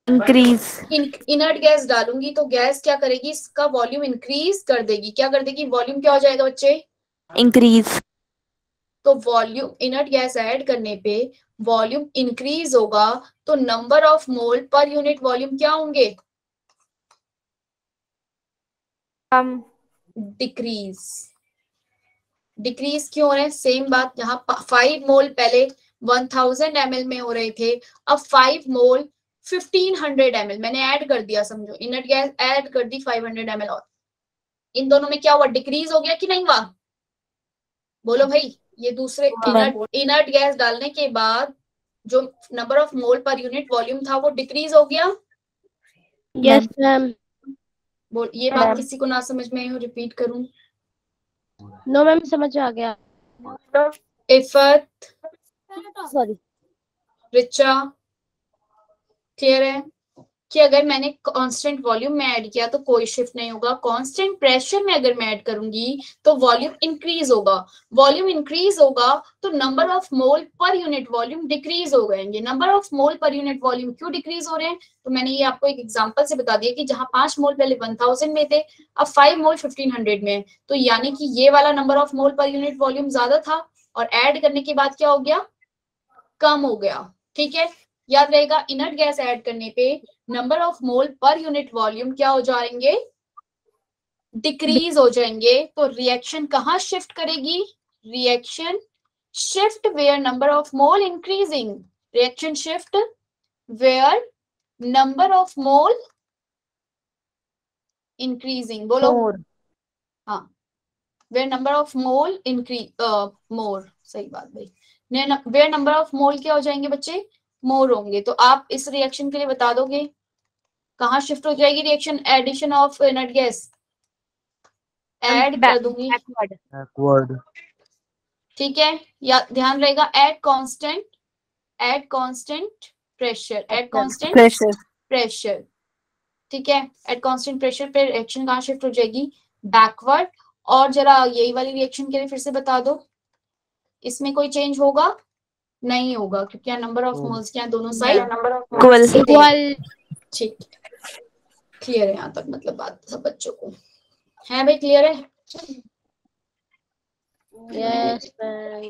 इंक्रीज। इनर्ट गैस डालूंगी तो गैस क्या करेगी, इसका वॉल्यूम इंक्रीज कर देगी। क्या कर देगी, वॉल्यूम क्या हो जाएगा बच्चे, इंक्रीज। तो वॉल्यूम इनर्ट गैस ऐड करने पे वॉल्यूम इंक्रीज होगा तो number of mole per unit volume क्या होंगे, डिक्रीज। डिक्रीज क्यों हो रहे हैं, सेम बात यहाँ 5 मोल पहले 1000 ml में हो रहे थे, अब 5 मोल 1500 ml मैंने ऐड कर दिया, समझो इनर्ट गैस ऐड कर दी 500 ml और इन दोनों में क्या हुआ, डिक्रीज हो गया कि नहीं हुआ? बोलो भाई, ये दूसरे इनर्ट गैस डालने के बाद जो number of mole per unit volume था वो डिक्रीज हो गया। Yes ma'am. बोल, ये बात किसी को ना समझ में आई हो, रिपीट करूं? नो मैम, समझ आ गया। इफत, सॉरी। रिचा, क्लियर है कि अगर मैंने कांस्टेंट वॉल्यूम में ऐड किया तो कोई शिफ्ट नहीं होगा, कांस्टेंट प्रेशर में अगर मैं ऐड करूंगी तो वॉल्यूम इंक्रीज होगा, वॉल्यूम इंक्रीज होगा तो number of mole per unit volume decrease हो जाएंगे। Number of mole per unit volume क्यों डिक्रीज हो रहे हैं, तो मैंने ये आपको एक एग्जांपल से बता दिया कि जहां 5 मोल पहले 1000 में थे, अब 5 मोल 1500 में है, तो यानी कि ये वाला number of mole per unit volume ज्यादा था और ऐड करने के बाद क्या हो गया, कम हो गया। ठीक है, याद रहेगा, इनर्ट गैस ऐड करने पे number of mole per unit volume क्या हो जाएंगे, डिक्रीज हो जाएंगे। तो रिएक्शन कहाँ शिफ्ट करेगी, reaction shift where number of mole increasing, reaction shift where number of mole increasing. बोलो हाँ, where number of mole increase more, सही बात भाई, वेयर नंबर ऑफ मोल क्या हो जाएंगे बच्चे, मोर होंगे। तो आप इस रिएक्शन के लिए बता दोगे कहाँ शिफ्ट हो जाएगी reaction, addition of inert gas add कर दूंगी बैकवर्ड। ठीक है, या ध्यान रहेगा, at constant pressure, at constant pressure. ठीक है, एट कांस्टेंट प्रेशर पे रिएक्शन कहाँ शिफ्ट हो जाएगी, बैकवर्ड। और जरा यही वाली रिएक्शन के लिए फिर से बता दो, इसमें कोई चेंज होगा नहीं होगा क्योंकि नंबर ऑफ मोल्स क्या दोनों साइड इक्वल। ठीक, क्लियर है यहाँ तक, मतलब बात सब बच्चों को है भाई, क्लियर है? Yes ma'am.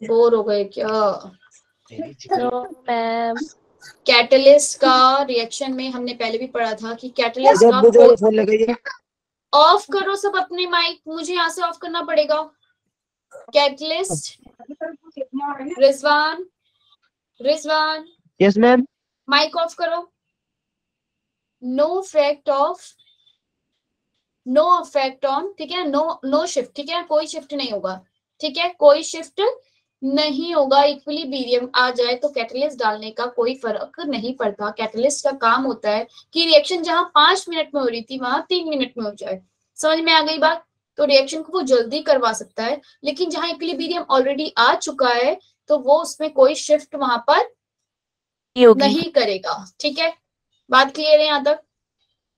बोर हो गए क्या? No ma'am. कैटलिस्ट का रिएक्शन में हमने पहले भी पढ़ा था कि कैटलिस्ट का, फोन लगाइए, ऑफ करो सब अपने माइक, मुझे यहाँ से ऑफ करना पड़ेगा। Catalyst, Rizwan yes ma'am, mike off करो। नो इफेक्ट ऑन, ठीक है, नो शिफ्ट, ठीक है, कोई शिफ्ट नहीं होगा, ठीक है, कोई शिफ्ट नहीं होगा, इक्विलिब्रियम आ जाए तो कैटलिस्ट डालने का कोई फर्क नहीं पड़ता। कैटलिस्ट का काम होता है कि रिएक्शन जहां 5 मिनट में हो रही थी वहां 3 मिनट में हो जाए। समझ में आ गई बात? तो रिएक्शन को वो जल्दी करवा सकता है, लेकिन जहां इक्विलिब्रियम ऑलरेडी आ चुका है तो वो उसमें कोई शिफ्ट वहां पर नहीं करेगा। ठीक है, बात क्लियर है यहाँ तक?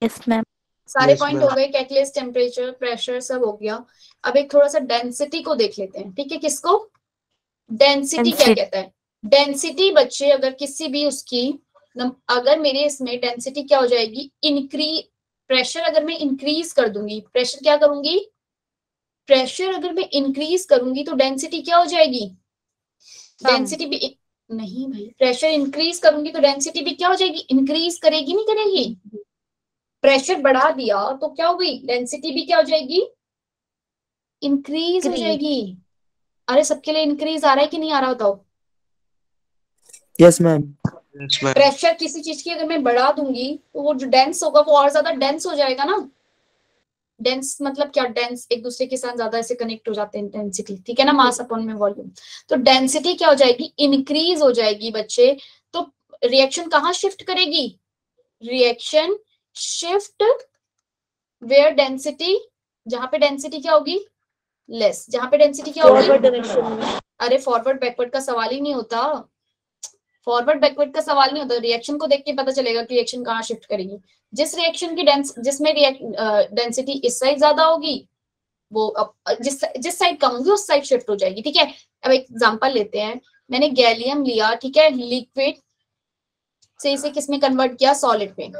Yes ma'am. सारे Yes, पॉइंट ma'am. हो गए, कैटलिस्ट, टेम्परेचर, प्रेशर सब हो गया। अब एक थोड़ा सा डेंसिटी को देख लेते हैं। ठीक है, किसको, डेंसिटी क्या कहता है? डेंसिटी बच्चे अगर किसी भी उसकी, अगर मेरे इसमें डेंसिटी क्या हो जाएगी, इंक्रीज, प्रेशर अगर मैं इंक्रीज कर दूंगी, प्रेशर क्या करूंगी, प्रेशर अगर मैं इंक्रीज करूंगी तो डेंसिटी क्या हो जाएगी, डेंसिटी भी नहीं भाई, प्रेशर इंक्रीज करूंगी तो डेंसिटी भी क्या हो जाएगी, इंक्रीज करेगी नहीं करेगी? प्रेशर बढ़ा दिया तो क्या हो गई, डेंसिटी भी क्या हो जाएगी, इंक्रीज हो जाएगी। अरे सबके लिए इंक्रीज आ रहा है कि नहीं आ रहा, बताओ? यस मैम, प्रेशर किसी चीज की अगर मैं बढ़ा दूंगी तो वो जो डेंस होगा वो और ज्यादा डेंस हो जाएगा ना। डेंस मतलब क्या, डेंस एक दूसरे के साथ ज्यादा ऐसे कनेक्ट हो जाते हैं, डेंसिटी, ठीक है ना, मास अपॉन में वॉल्यूम। तो डेंसिटी क्या हो जाएगी, इंक्रीज हो जाएगी बच्चे। तो रिएक्शन कहाँ शिफ्ट करेगी, रिएक्शन शिफ्ट वेयर डेंसिटी, जहां पे डेंसिटी क्या होगी, लेस, जहां पे डेंसिटी क्या होगी, अरे फॉरवर्ड बैकवर्ड का सवाल ही नहीं होता, फॉरवर्ड बैकवर्ड का सवाल नहीं होता, रिएक्शन को देख के पता चलेगा कि रिएक्शन कहाँ शिफ्ट करेगी। जिस रिएक्शन की जिसमें डेंसिटी इस साइड ज्यादा होगी वो जिस साइड कम होगी उस साइड शिफ्ट हो जाएगी। ठीक है, अब एक एग्जांपल लेते हैं, मैंने गैलियम लिया, ठीक है, लिक्विड से इसे किसमें कन्वर्ट किया, सॉलिड में।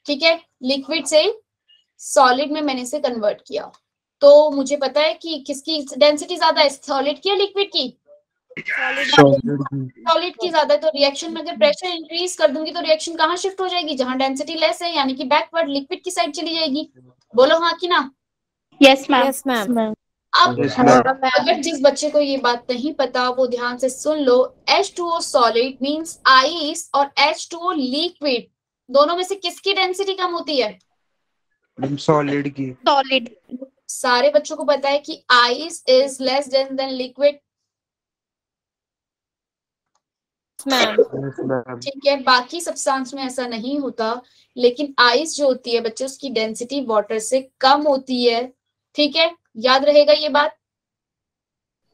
ठीक है, लिक्विड से सॉलिड में मैंने इसे कन्वर्ट किया, तो मुझे पता है कि किसकी डेंसिटी ज्यादा है, सॉलिड की या लिक्विड की, सॉलिड की ज्यादा है। तो रिएक्शन में अगर प्रेशर इंक्रीज कर दूंगी तो रिएक्शन कहाँ शिफ्ट हो जाएगी, जहां डेंसिटी लेस है, यानी कि बैकवर्ड लिक्विड की साइड चली जाएगी। बोलो हाँ कि ना? Yes ma'am. अब अगर जिस बच्चे को ये बात नहीं पता वो ध्यान से सुन लो, H2O सॉलिड मींस आइस और H2O लिक्विड, दोनों में से किसकी डेंसिटी कम होती है, सॉलिड की। सॉलिड सारे बच्चों को पता है कि ice is less than liquid, ma'am. Yes ma'am. ठीक है। बाकी सब्सटेंस में ऐसा नहीं होता, लेकिन आइस जो होती है बच्चे उसकी डेंसिटी वाटर से कम होती है, ठीक है। याद रहेगा ये बात,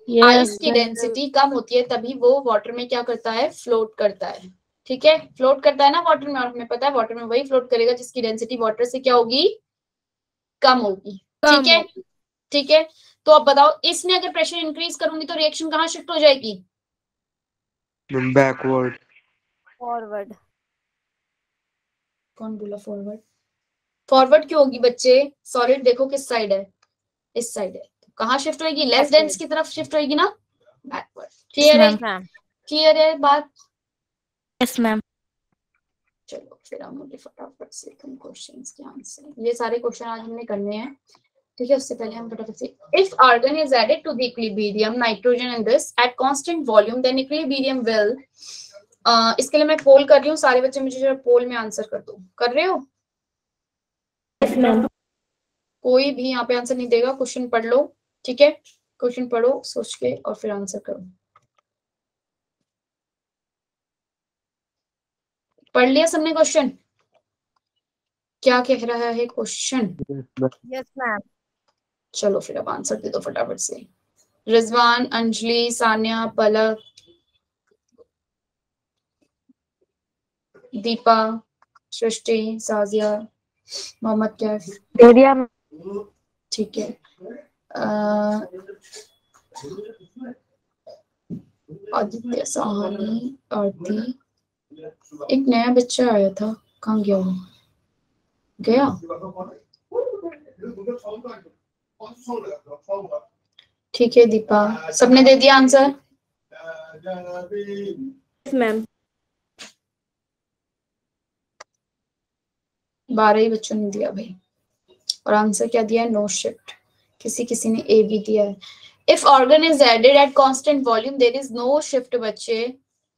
आइस की डेंसिटी कम होती है तभी वो वाटर में क्या करता है, फ्लोट करता है, ठीक है। फ्लोट करता है ना वाटर में, और हमें पता है वाटर में वही फ्लोट करेगा जिसकी डेंसिटी वाटर से क्या होगी, कम होगी, ठीक है। ठीक है, तो अब बताओ इसमें अगर प्रेशर इंक्रीज करूंगी तो रिएक्शन कहाँ शिफ्ट हो जाएगी, बैकवर्ड। फॉरवर्ड। कौन बोला फॉरवर्ड, फॉरवर्ड क्यों होगी बच्चे, सॉलिड देखो किस साइड है, इस साइड है, तो कहाँ शिफ्ट होगी, लेस डेंस की तरफ शिफ्ट होगी ना, बैकवर्ड। क्लियर है, मैम। क्लियर है बात। Yes ma'am. चलो फिर हम लोग फटाफट से क्वेश्चंस के आंसर, ये सारे क्वेश्चन आज हमने करने हैं, ठीक है। उससे पहले हम फटाफट से, if argon is added to the equilibrium nitrogen in this at constant volume then equilibrium will, इसके लिए मैं पोल कर रही हूँ, सारे बच्चे मुझे जरा पोल में आंसर कर दो, कर रहे हो। Yes ma'am. कोई भी यहाँ पे आंसर नहीं देगा, क्वेश्चन पढ़ लो, ठीक है। क्वेश्चन पढ़ो सोच के और फिर आंसर करो। पढ़ लिया सबने क्वेश्चन, क्या कह रहा है क्वेश्चन, यस मैम। चलो फिर अब आंसर दे दो फटाफट से। रिजवान, अंजलि, सान्या, पलक, दीपा, सृष्टि, साजिया, मोहम्मद कैफ, एरिया में ठीक है। आदित्य, सहानी, आरती, एक नया बच्चा आया था, कहाँ गया वो, गया, ठीक है। दीपा, सबने दे दिया आंसर, मैम। 12 ही बच्चों ने दिया भाई, और आंसर क्या दिया है, नो शिफ्ट, किसी किसी ने ए भी दिया है। If argon is added at constant volume there is no shift बच्चे,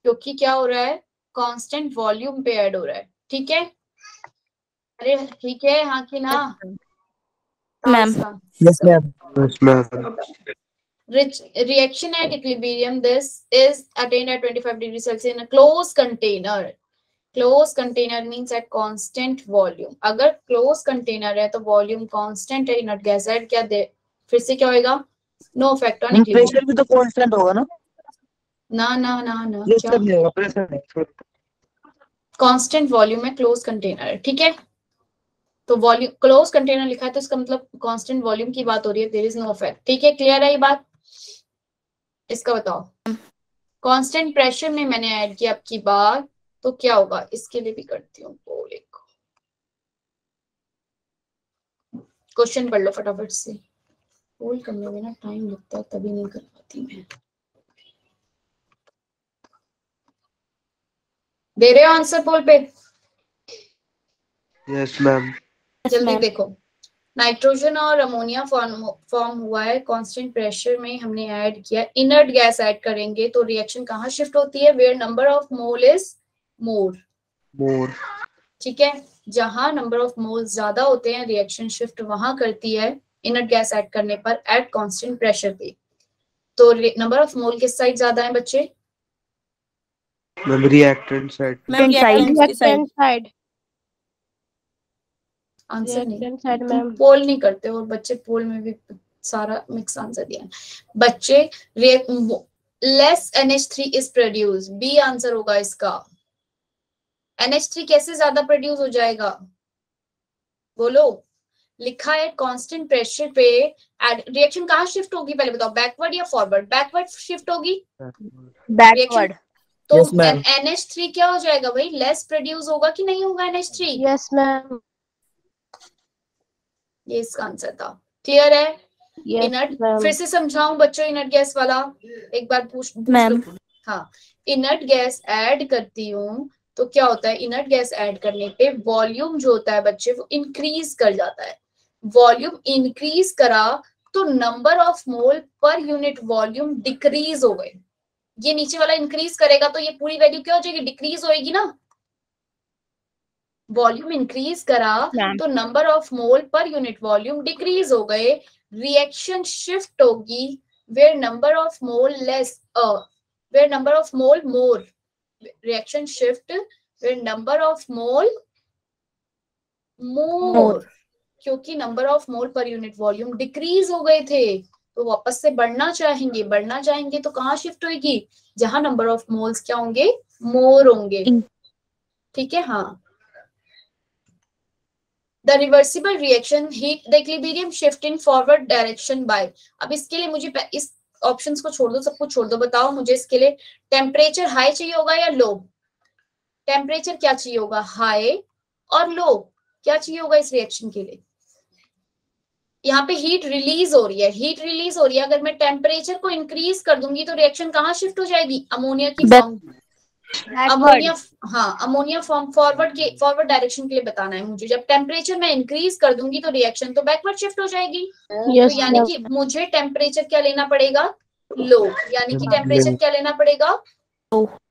क्योंकि क्या हो रहा है, कांस्टेंट वॉल्यूम पे ऐड हो रहा है, ठीक है। अरे ठीक है, हाँ कि ना ma'am. Yes ma'am. Yes ma'am. reaction at equilibrium, this is attained at 25 degrees Celsius in a closed container. Closed container means at constant volume. अगर closed container है तो volume constant है, inert gas है, क्या दे, फिर से क्या होएगा, no effect on equilibrium। Pressure भी तो कांस्टेंट होगा ना, ना ना ना ना, प्रेशर क्या नहीं होगा, प्रेशर नहीं। constant volume है, closed container है, ठीक है। तो वॉल्यूम क्लोज कंटेनर लिखा है तो इसका मतलब कांस्टेंट वॉल्यूम की बात हो रही है, देयर इज नो इफेक्ट, ठीक है। क्लियर है ये बात, इसका बताओ। कांस्टेंट प्रेशर में मैंने ऐड किया आपकी बात, तो क्या होगा, इसके लिए भी करती हूँ पोल एक, क्वेश्चन पढ़ लो फटाफट से, पोल करने में ना टाइम लगता है तभी नहीं कर पाती मैं। दे रहे हो आंसर पोल पे, यस मैम। जल्दी देखो। नाइट्रोजन और अमोनिया फॉर्म हुआ है, कांस्टेंट प्रेशर में हमने ऐड किया, इनर्ट गैस ऐड करेंगे तो रिएक्शन कहाँ शिफ्ट होती है, where number of mole is more, ठीक है। जहां नंबर ऑफ मोल ज्यादा होते हैं रिएक्शन शिफ्ट वहां करती है इनर्ट गैस ऐड करने पर एट कांस्टेंट प्रेशर पे। तो नंबर ऑफ मोल किस साइड ज्यादा है बच्चे, ma'am reactant side. Reactant side. Answer नहीं, रिएक्टेंट साइड तुम मैम। पोल नहीं करते और बच्चे पोल में भी सारा मिक्स आंसर दिया है बच्चे। Less NH3 is produce, B answer होगा इसका। NH3 कैसे ज्यादा प्रोड्यूस हो जाएगा, बोलो, लिखा है कांस्टेंट प्रेशर पे रिएक्शन कहाँ शिफ्ट होगी, पहले बताओ, बैकवर्ड या फॉरवर्ड, बैकवर्ड शिफ्ट होगी, बैकवर्ड। तो Yes, ma'am. NH3 क्या हो जाएगा भाई, लेस प्रोड्यूस होगा कि नहीं होगा NH3, यस मैम। ये इसका आंसर था। क्लियर है, यस इनर्ट, मैम। फिर से समझाऊं बच्चों, इनर्ट गैस वाला एक बार पूछ मैम। लो। हाँ, इनर्ट गैस ऐड करती हूँ तो क्या होता है, इनर्ट गैस ऐड करने पे वॉल्यूम जो होता है बच्चे वो इंक्रीज कर जाता है, वॉल्यूम इंक्रीज करा तो number of mole per unit volume decrease हो गए, ये नीचे वाला इंक्रीज करेगा तो ये पूरी वैल्यू क्या हो जाएगी, डिक्रीज होएगी ना, वॉल्यूम इंक्रीज करा मैम। तो number of mole per unit volume decrease हो गए, रिएक्शन शिफ्ट होगी where number of mole less, where number of mole more, reaction shift where number of mole more, क्योंकि number of mole per unit volume decrease हो गए थे तो वापस से बढ़ना चाहेंगे तो कहाँ शिफ्ट होगी, जहां नंबर ऑफ मोल्स क्या होंगे, मोर होंगे। ठीक है, हाँ। The reversible reaction heat the equilibrium shift in forward direction by, अब इसके लिए मुझे इस ऑप्शंस को छोड़ दो, सब कुछ छोड़ दो, बताओ मुझे इसके लिए टेम्परेचर हाई चाहिए होगा या लो, टेम्परेचर क्या चाहिए होगा, हाई, और लो क्या चाहिए होगा इस रिएक्शन के लिए, यहाँ पे हीट रिलीज हो रही है, अगर मैं टेम्परेचर को इंक्रीज कर दूंगी तो रिएक्शन कहाँ शिफ्ट हो जाएगी, अमोनिया की form, ammonia form forward direction के लिए बताना है मुझे, जब टेम्परेचर मैं इंक्रीज कर दूंगी तो रिएक्शन तो बैकवर्ड शिफ्ट हो जाएगी। तो यानी कि मुझे टेम्परेचर क्या लेना पड़ेगा, लो, यानी कि टेम्परेचर क्या लेना पड़ेगा,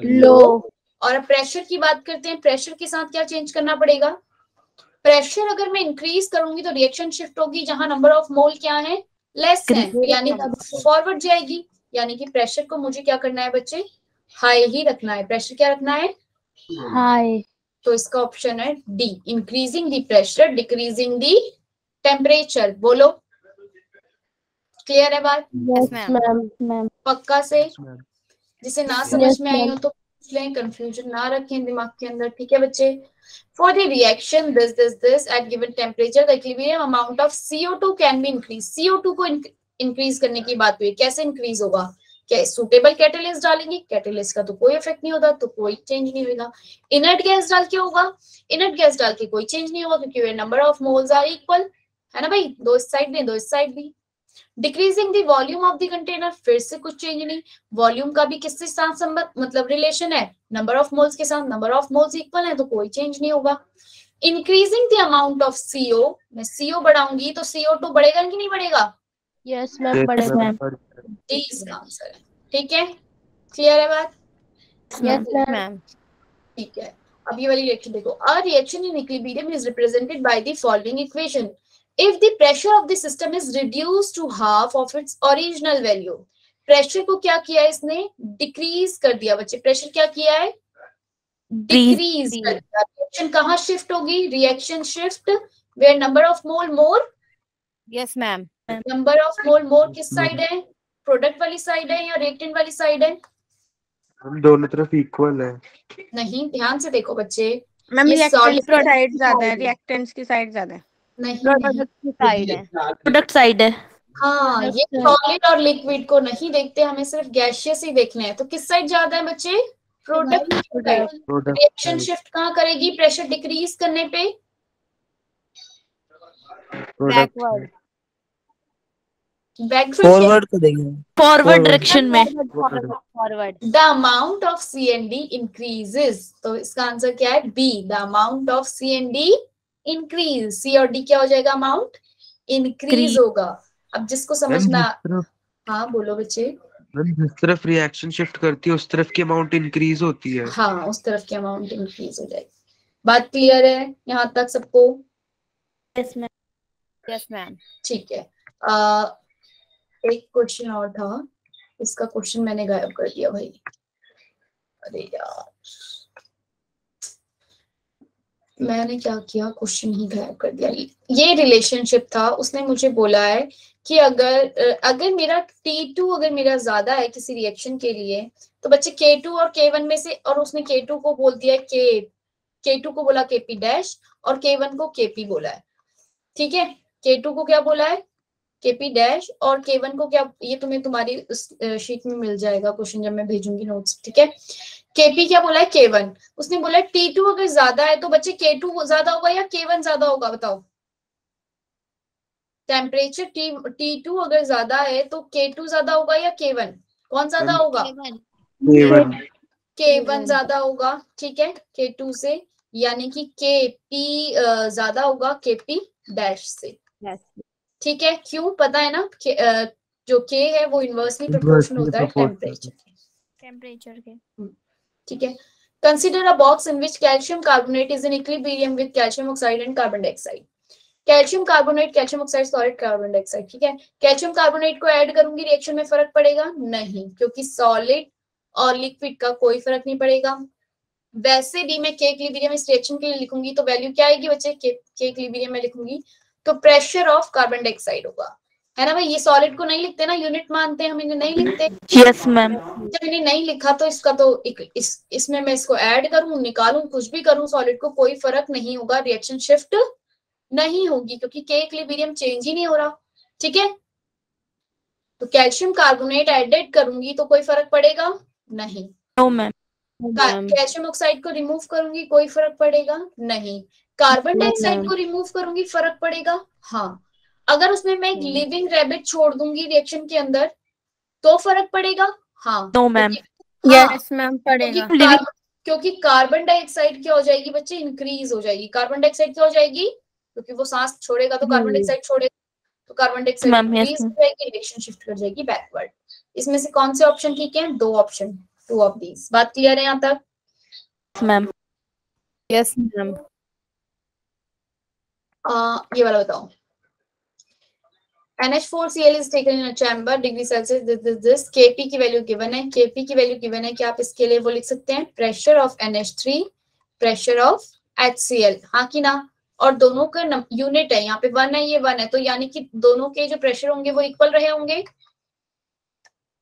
लो। और अब प्रेशर की बात करते हैं, प्रेशर के साथ क्या चेंज करना पड़ेगा, प्रेशर अगर मैं इंक्रीज करूंगी तो रिएक्शन शिफ्ट होगी जहां नंबर ऑफ मोल क्या है, लेस है, यानी फॉरवर्ड जाएगी, यानी कि प्रेशर को मुझे क्या करना है बच्चे, हाई ही रखना है, प्रेशर क्या रखना है, हाई। तो इसका ऑप्शन है D, increasing the pressure decreasing the temperature. बोलो, क्लियर है बात, मैम। पक्का से, जिसे ना समझ में आई हो तो पूछ लें, कंफ्यूजन ना रखें दिमाग के अंदर। ठीक है बच्चे, for the reaction this eight given temperature the equilibrium amount of CO2 can be increase, CO2 को इंक्रीज करने की बात हुई, कैसे इंक्रीज होगा, क्या सूटेबल कैटलिस्ट डालेंगे, कैटलिस्ट का तो कोई इफेक्ट नहीं होता, तो कोई चेंज नहीं होगा, इनर्ट गैस डाल के होगा, इनर्ट गैस डाल के कोई चेंज नहीं होगा क्योंकि number of moles are equal, है ना भाई, दो इस साइड भी दो इस साइड भी। Decreasing the volume of the container, फिर से कुछ चेंज नहीं, वॉल्यूम का भी किसके साथ संबंध मतलब रिलेशन है, नंबर ऑफ मोल्स के साथ, नंबर ऑफ मोल्स इक्वल है तो कोई चेंज नहीं होगा। Increasing the amount of CO, मैं CO बढ़ाऊंगी तो CO2 बढ़ेगा कि नहीं बढ़ेगा, यस मैम, बढ़ेगा। डी इसका आंसर है। ठीक है, क्लियर है बात, यस मैम। ठीक है। अब ये वाली रिएक्शन देखो, a reaction in equilibrium is represented by the following equation, if the pressure of the system is reduced to half of its original value, pressure को क्या किया है इसने, डिक्रीज कर दिया बच्चे, प्रेशर क्या किया है, डिक्रीज कर दिया, रिएक्शन कहाँ शिफ्ट होगी, reaction shift where number of mole more, yes ma'am. Number of mole more किस साइड है, प्रोडक्ट वाली साइड है या रिएक्टेंट वाली साइड है, हम दोनों तरफ इक्वल है, नहीं ध्यान से देखो बच्चे, मैम ये रिएक्टेंट्स की solid साइड ज्यादा है, रिएक्टेंट्स की साइड ज्यादा है, नहीं, प्रोडक्ट की साइड है, प्रोडक्ट साइड है। हाँ, ये सॉलिड और लिक्विड को नहीं देखते, हमें सिर्फ गैसियस ही देखने हैं, तो किस साइड ज्यादा है बच्चे, product side. Product reaction shift कहाँ करेगी प्रेशर डिक्रीज करने पे, बैकवर्ड, फॉरवर्ड को देंगे, फॉरवर्ड डायरेक्शन में। Forward. The amount of CND increases, तो इसका आंसर क्या है, B, the amount of CND increase, C और D क्या हो जाएगा, अमाउंट इंक्रीज होगा। अब जिसको समझना, हाँ बोलो बच्चे, जिस तरफ रिएक्शन शिफ्ट करती है उस तरफ की अमाउंट इंक्रीज होती है, हाँ उस तरफ की अमाउंट इंक्रीज हो जाएगी। बात क्लियर है यहाँ तक सबको, यस मैम। Yes ma'am. ठीक है। एक क्वेश्चन और था, इसका क्वेश्चन मैंने गायब कर दिया भाई, अरे यार मैंने क्या किया, क्वेश्चन ही गायब कर दिया। ये रिलेशनशिप था, उसने मुझे बोला है कि अगर मेरा T2 अगर मेरा ज्यादा है किसी रिएक्शन के लिए, तो बच्चे K2 और K1 में से, और उसने K2 को बोल दिया K2 को बोला KP डैश और K1 को KP बोला है, ठीक है, K2 को क्या बोला है KP डैश और K1 को क्या, ये तुम्हें तुम्हारी शीट में मिल जाएगा क्वेश्चन जब मैं भेजूंगी नोट्स, ठीक है। KP क्या बोला है K1, उसने बोला है T2 अगर ज्यादा है तो बच्चे K2 ज्यादा होगा या K1 ज्यादा होगा, बताओ। टेम्परेचर T2 अगर ज्यादा है तो K2 ज्यादा होगा या K1, कौन ज्यादा होगा, K1 ज्यादा होगा, ठीक है, K2 से, यानी कि KP ज्यादा होगा KP डैश से, ठीक है। क्यों पता है ना, जो K है वो इनवर्सली प्रोपोर्शनल होता है टेम्परेचर के, टेम्परेचर के, ठीक है। Consider a box in which calcium carbonate is in equilibrium with calcium oxide and carbon dioxide. Calcium carbonate, calcium oxide, solid, carbon dioxide, ठीक है। कैल्शियम कार्बोनेट को ऐड करूंगी, रिएक्शन में फर्क पड़ेगा नहीं, क्योंकि सॉलिड और लिक्विड का कोई फर्क नहीं पड़ेगा। वैसे भी मैं के इक्विलिब्रियम इस रिएक्शन के लिए लिखूंगी तो वैल्यू क्या आएगी बच्चे, के इक्विलिब्रियम में लिखूंगी तो प्रेशर ऑफ कार्बन डाइऑक्साइड होगा, है ना भाई। ये सॉलिड को नहीं लिखते ना, यूनिट मानते हैं हम, इन्हें नहीं लिखते। Yes ma'am. जब इन्हें नहीं लिखा तो इसका तो इसमें मैं इसको ऐड करूं, निकालूं, कुछ भी करूं, सॉलिड को कोई फर्क नहीं होगा, रिएक्शन शिफ्ट नहीं होगी, क्योंकि के इक्विलिब्रियम चेंज ही नहीं हो रहा, ठीक है। तो कैल्शियम कार्बोनेट एडेड करूंगी तो कोई फर्क पड़ेगा नहीं। No ma'am. कैल्शियम ऑक्साइड को रिमूव करूंगी, कोई फर्क पड़ेगा नहीं। कार्बन डाइऑक्साइड को रिमूव करूंगी, फर्क पड़ेगा हाँ। अगर उसमें मैं एक लिविंग रैबिट छोड़ दूंगी रिएक्शन के अंदर तो फर्क पड़ेगा हाँ। No ma'am. यस मैम पड़ेगा, क्योंकि कार्बन डाइऑक्साइड क्या हो जाएगी बच्चे, इंक्रीज हो जाएगी। कार्बन डाइऑक्साइड क्या हो जाएगी, क्योंकि वो सांस छोड़ेगा तो कार्बन डाइऑक्साइड छोड़ेगा, तो कार्बन डाइऑक्साइड इंक्रीज हो जाएगी, रिएक्शन शिफ्ट कर जाएगी बैकवर्ड। इसमें से कौन से ऑप्शन ठीक है, दो ऑप्शन, टू ऑफ दीज। बात क्लियर है यहाँ तक मैम? Yes ma'am. ये वाला बताओ। NH4Cl is taken in a chamber, degree Celsius, this Kp की वैल्यू गिवन है, Kp की वैल्यू गिवन है कि आप इसके लिए वो लिख सकते हैं pressure of NH3, pressure of HCl, हाँ कि ना। और दोनों का यूनिट है, यहाँ पे 1 है, ये 1 है, तो यानी कि दोनों के जो प्रेशर होंगे वो इक्वल रहे होंगे।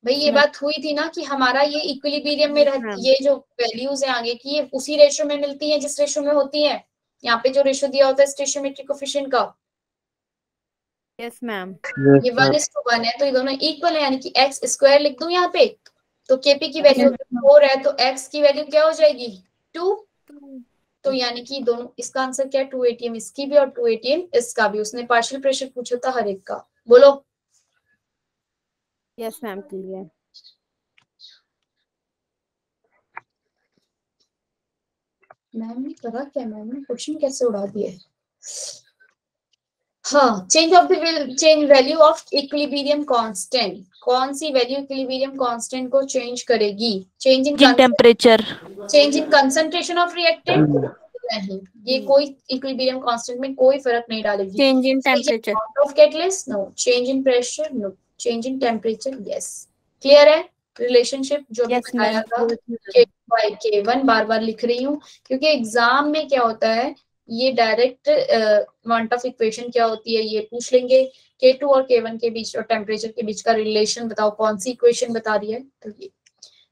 भाई ये बात हुई थी ना कि हमारा ये इक्विलिब्रियम में ये जो वैल्यूज है आगे की, ये उसी रेशो में मिलती है जिस रेशो में होती है। यहाँ पे जो रेशो दिया होता है स्टोइचियोमेट्रिक कोएफिशिएंट का, यस मैम। ये 1:1 है, तो ये दोनों इक्वल है, यानी कि x स्क्वायर लिख दूं यहाँ पे। तो Kp की वैल्यू 4 है तो x की वैल्यू क्या हो जाएगी 2। तो यानी कि दोनों, इसका आंसर क्या है 2 atm इसकी भी और 2 atm इसका भी। उसने पार्शियल प्रेशर पूछा था हर एक का, बोलो। Yes ma'am clear. मैम ने करा क्या, मैम ने क्वेश्चन कैसे उड़ा दिया। हाँ, change of the change value of equilibrium constant, कौन सी वैल्यू इक्विलिब्रियम कांस्टेंट को चेंज करेगी, change in temperature, change in concentration of reactant नहीं, ये कोई इक्विलिब्रियम कांस्टेंट में कोई फर्क नहीं डालेगी। Change in temperature of catalyst no, change in pressure no, change in temperature yes. Clear है रिलेशनशिप जो बताया था K/K1, बार बार लिख रही हूँ क्योंकि एग्जाम में क्या होता है, ये डायरेक्ट वांट ऑफ इक्वेशन क्या होती है ये पूछ लेंगे। K2 और K1 के बीच और टेम्परेचर के बीच का रिलेशन बताओ, कौन सी इक्वेशन बता रही है। तो ये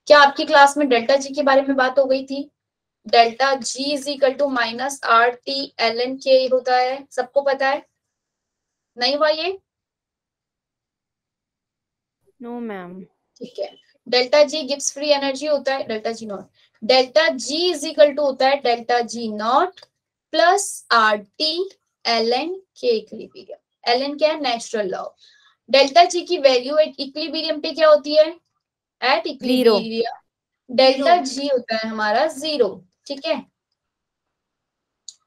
क्या आपकी क्लास में डेल्टा जी के बारे में बात हो गई थी, delta G is equal to minus RT ln K होता है, सबको पता है नहीं हुआ ये? No ma'am. ठीक है, delta G gives free energy होता है, delta G not, delta G is equal to होता है delta G not plus RT ln K equilibrium. ln क्या है, नेचुरल लॉग। डेल्टा जी की वैल्यू एट इक्विलिब्रियम पे क्या होती है, एट इक्विलिब्रियम डेल्टा जी होता है हमारा 0, ठीक है।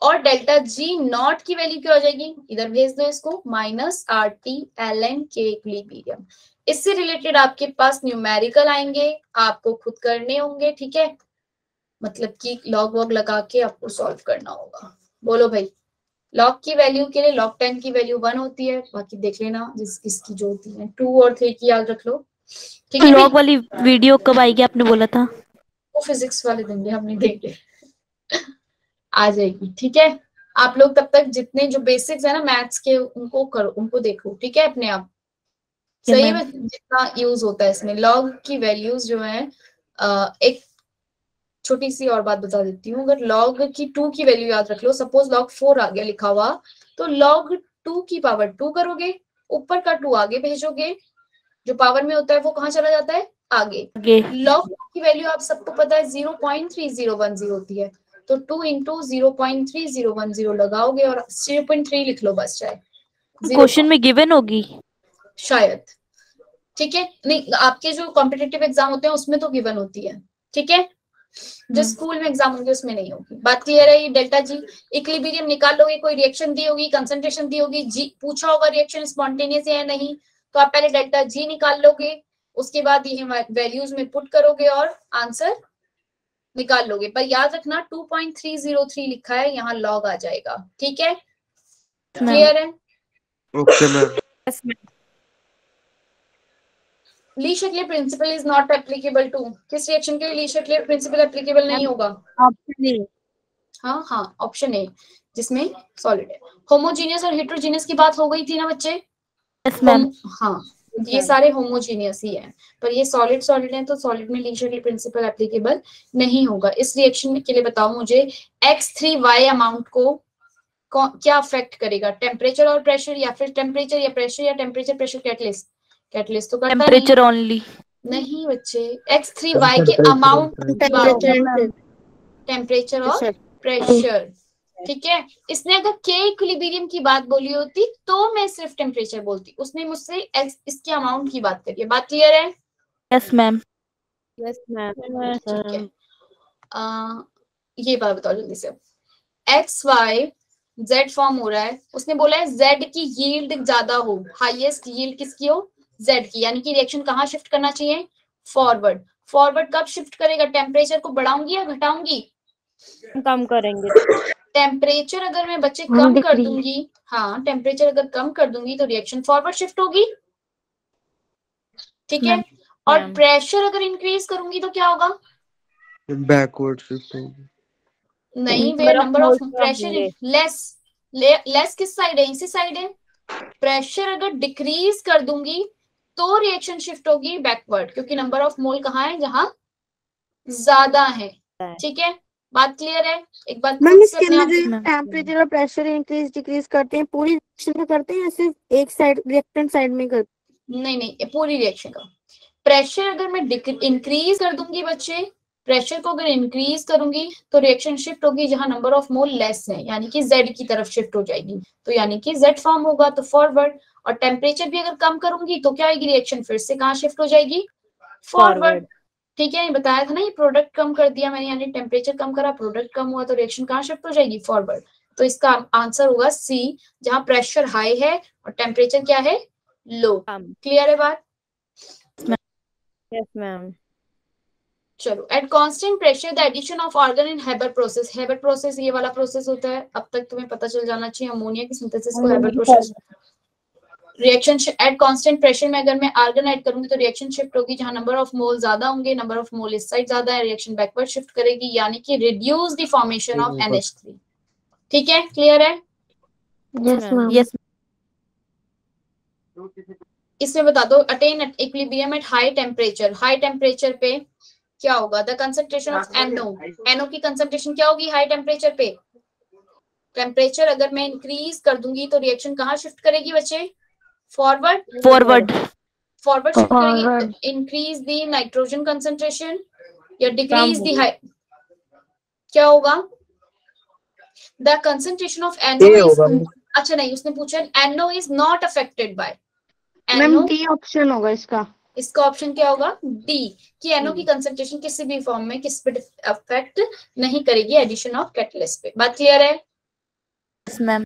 और डेल्टा जी नॉट की वैल्यू क्या हो जाएगी, इधर भेज दो इसको, minus RT ln K equilibrium. इससे रिलेटेड आपके पास न्यूमेरिकल आएंगे, आपको खुद करने होंगे, ठीक है। मतलब कि लॉग वॉग लगा के आपको सॉल्व करना होगा। बोलो भाई, लॉग की वैल्यू के लिए लॉग 10 की वैल्यू 1 होती है, बाकी देख लेना जिसकी जो होती है 2 और 3 की याद रख लो, ठीक है। लॉग वाली वीडियो कब आएगी आपने बोला था? वो फिजिक्स वाले देंगे, हम नहीं देंगे आ जाएगी, ठीक है। आप लोग तब तक जितने जो बेसिक्स है ना मैथ्स के उनको करो, उनको देखो, ठीक है अपने आप। सही में जितना यूज होता है इसमें लॉग की वैल्यूज जो है, एक छोटी सी और बात बता देती हूँ। अगर लॉग की 2 की वैल्यू याद रख लो, सपोज लॉग 4 आ गया लिखा हुआ, तो लॉग 2 की पावर 2 करोगे, ऊपर का 2 आगे भेजोगे, जो पावर में होता है वो कहाँ चला जाता है, आगे। लॉग की वैल्यू आप सबको पता है 0.3010 होती है, तो 2 इंटू 0.3010 लगाओगे और 0.3 लिख लो बस, चाहे क्वेश्चन में गिवन होगी शायद, ठीक है। नहीं, आपके जो कॉम्पिटिटिव एग्जाम होते हैं उसमें तो गिवन होती है, ठीक है। जो स्कूल में एग्जाम होंगे उसमें नहीं होगी। बात क्लियर है? ये डेल्टा जी इक्विलिब्रियम निकाल लोगे, कोई रिएक्शन दी होगी, कंसंट्रेशन दी होगी, जी पूछा होगा रिएक्शन स्पॉन्टेनियस है या नहीं, तो आप पहले डेल्टा जी निकाल लोगे, उसके बाद ये वैल्यूज में पुट करोगे और आंसर निकाल लोगे, पर याद रखना 2.303 लिखा है, यहाँ लॉग आ जाएगा, ठीक है, क्लियर है। Okay ma'am. Yes, ma'am. Le Chatelier principle is not applicable to, किस रिएक्शन के लिए ली शक्ले प्रिंसिपल एप्लीकेबल नहीं होगा? Option A. हाँ हाँ, ऑप्शन ए, जिसमें सॉलिड है। होमोजीनियस और हेट्रोजीनियस की बात हो गई थी ना बच्चे? Yes ma'am. हाँ, ये सारे होमोजीनियस ही है, पर ये सॉलिड सॉलिड है, तो सॉलिड में ली शक्ले प्रिंसिपल एप्लीकेबल नहीं होगा। इस रिएक्शन के लिए बताओ मुझे, X3Y अमाउंट को क्या अफेक्ट करेगा? टेम्परेचर और प्रेशर, या फिर टेम्परेचर या प्रेशर, या टेम्परेचर प्रेशर कैटलिस्ट? कैटलिस्ट तो करता टेम्परेचर ओनली। नहीं बच्चे, X3Y के अमाउंट टेम्परेचर और प्रेशर, ठीक है। इसने अगर के इक्विलिब्रियम की बात बोली होती तो मैं सिर्फ टेम्परेचर बोलती, उसने मुझसे इसके अमाउंट की बात करी है। बात क्लियर है? Yes ma'am. Yes, ma'am. ठीक है। ये बात बताओ जल्दी से, XY Z फॉर्म हो रहा है, उसने बोला है Z की यील्ड ज्यादा हो, हाईएस्ट यील्ड किसकी हो? Z की, यानी कि रिएक्शन कहाँ शिफ्ट करना चाहिए? फॉरवर्ड। फॉरवर्ड कब शिफ्ट करेगा? टेम्परेचर को बढ़ाऊंगी या घटाऊंगी? कम करेंगे। टेम्परेचर अगर मैं बच्चे कम कर दूंगी, हाँ टेम्परेचर अगर कम कर दूंगी तो रिएक्शन फॉरवर्ड शिफ्ट होगी, ठीक है। और प्रेशर अगर इंक्रीज करूंगी तो क्या होगा? बैकवर्ड शिफ्ट होगी। नहीं, वे नंबर ऑफ प्रेशर लेस किस साइड है? इसी साइड है। प्रेशर अगर डिक्रीज कर दूंगी तो रिएक्शन शिफ्ट होगी बैकवर्ड, क्योंकि नंबर ऑफ मोल कहाँ है? जहां ज्यादा है, ठीक है। बात क्लियर है? एक बात मैम, इसके अंदर जो टेम्परेचर और प्रेशर इंक्रीज डिक्रीज करते हैं, पूरी रिएक्शन में करते हैं या सिर्फ एक साइड, रिएक्टेंट साइड में करते हैं? नहीं, पूरी रिएक्शन का। प्रेशर अगर मैं इंक्रीज कर दूंगी बच्चे, प्रेशर को अगर इंक्रीज करूंगी तो रिएक्शन शिफ्ट होगी जहां नंबर ऑफ मोल लेस है, यानी कि Z की तरफ शिफ्ट हो जाएगी, तो यानी कि Z फॉर्म होगा, तो फॉरवर्ड। और टेम्परेचर भी अगर कम करूंगी तो क्या आएगी? रिएक्शन फिर से कहाँ शिफ्ट हो जाएगी? फॉरवर्ड, ठीक है। बताया था ना, ये प्रोडक्ट कम कर दिया मैंने, यानी टेम्परेचर कम करा, प्रोडक्ट कम हुआ, तो रिएक्शन कहाँ शिफ्ट हो जाएगी? फॉरवर्ड। तो इसका आंसर होगा C, जहां प्रेशर हाई है और टेम्परेचर क्या है? लो। क्लियर है बात? Yes, ma'am. चलो, at constant pressure the addition of argon in Haber process. Haber process ये वाला प्रोसेस होता है, अब तक तुम्हें पता चल जाना चाहिए, अमोनिया की सिंथेसिस को Haber process. Reaction at constant pressure में अगर मैं आर्गन ऐड करूंगी तो रिएक्शन शिफ्ट होगी जहां नंबर ऑफ मोल ज्यादा होंगे, नंबर ऑफ मोल इस साइड ज्यादा है, रिएक्शन बैकवर्ड शिफ्ट करेगी, यानी कि reduce the formation of NH3, ठीक है। क्लियर है? यस। इसमें बता दो, attain equilibrium at high temperature. High temperature पे क्या होगा? द कंसंट्रेशन ऑफ NO की कंसंट्रेशन क्या होगी हाई टेम्परेचर पे? टेम्परेचर अगर मैं इंक्रीज कर दूंगी तो रिएक्शन कहाँ शिफ्ट करेगी बच्चे? फॉरवर्ड शिफ्ट करेगी। इंक्रीज द नाइट्रोजन कंसंट्रेशन या डिक्रीज द हाई, क्या होगा? The concentration of NO is, अच्छा नहीं, उसने पूछा NO is not affected by. Ma'am D option होगा इसका। इसका ऑप्शन क्या होगा? डी, कि NO की कंसंट्रेशन किसी भी फॉर्म में किस पे अफेक्ट नहीं करेगी एडिशन ऑफ कैटलिस्ट पे। बात क्लियर है? Yes ma'am.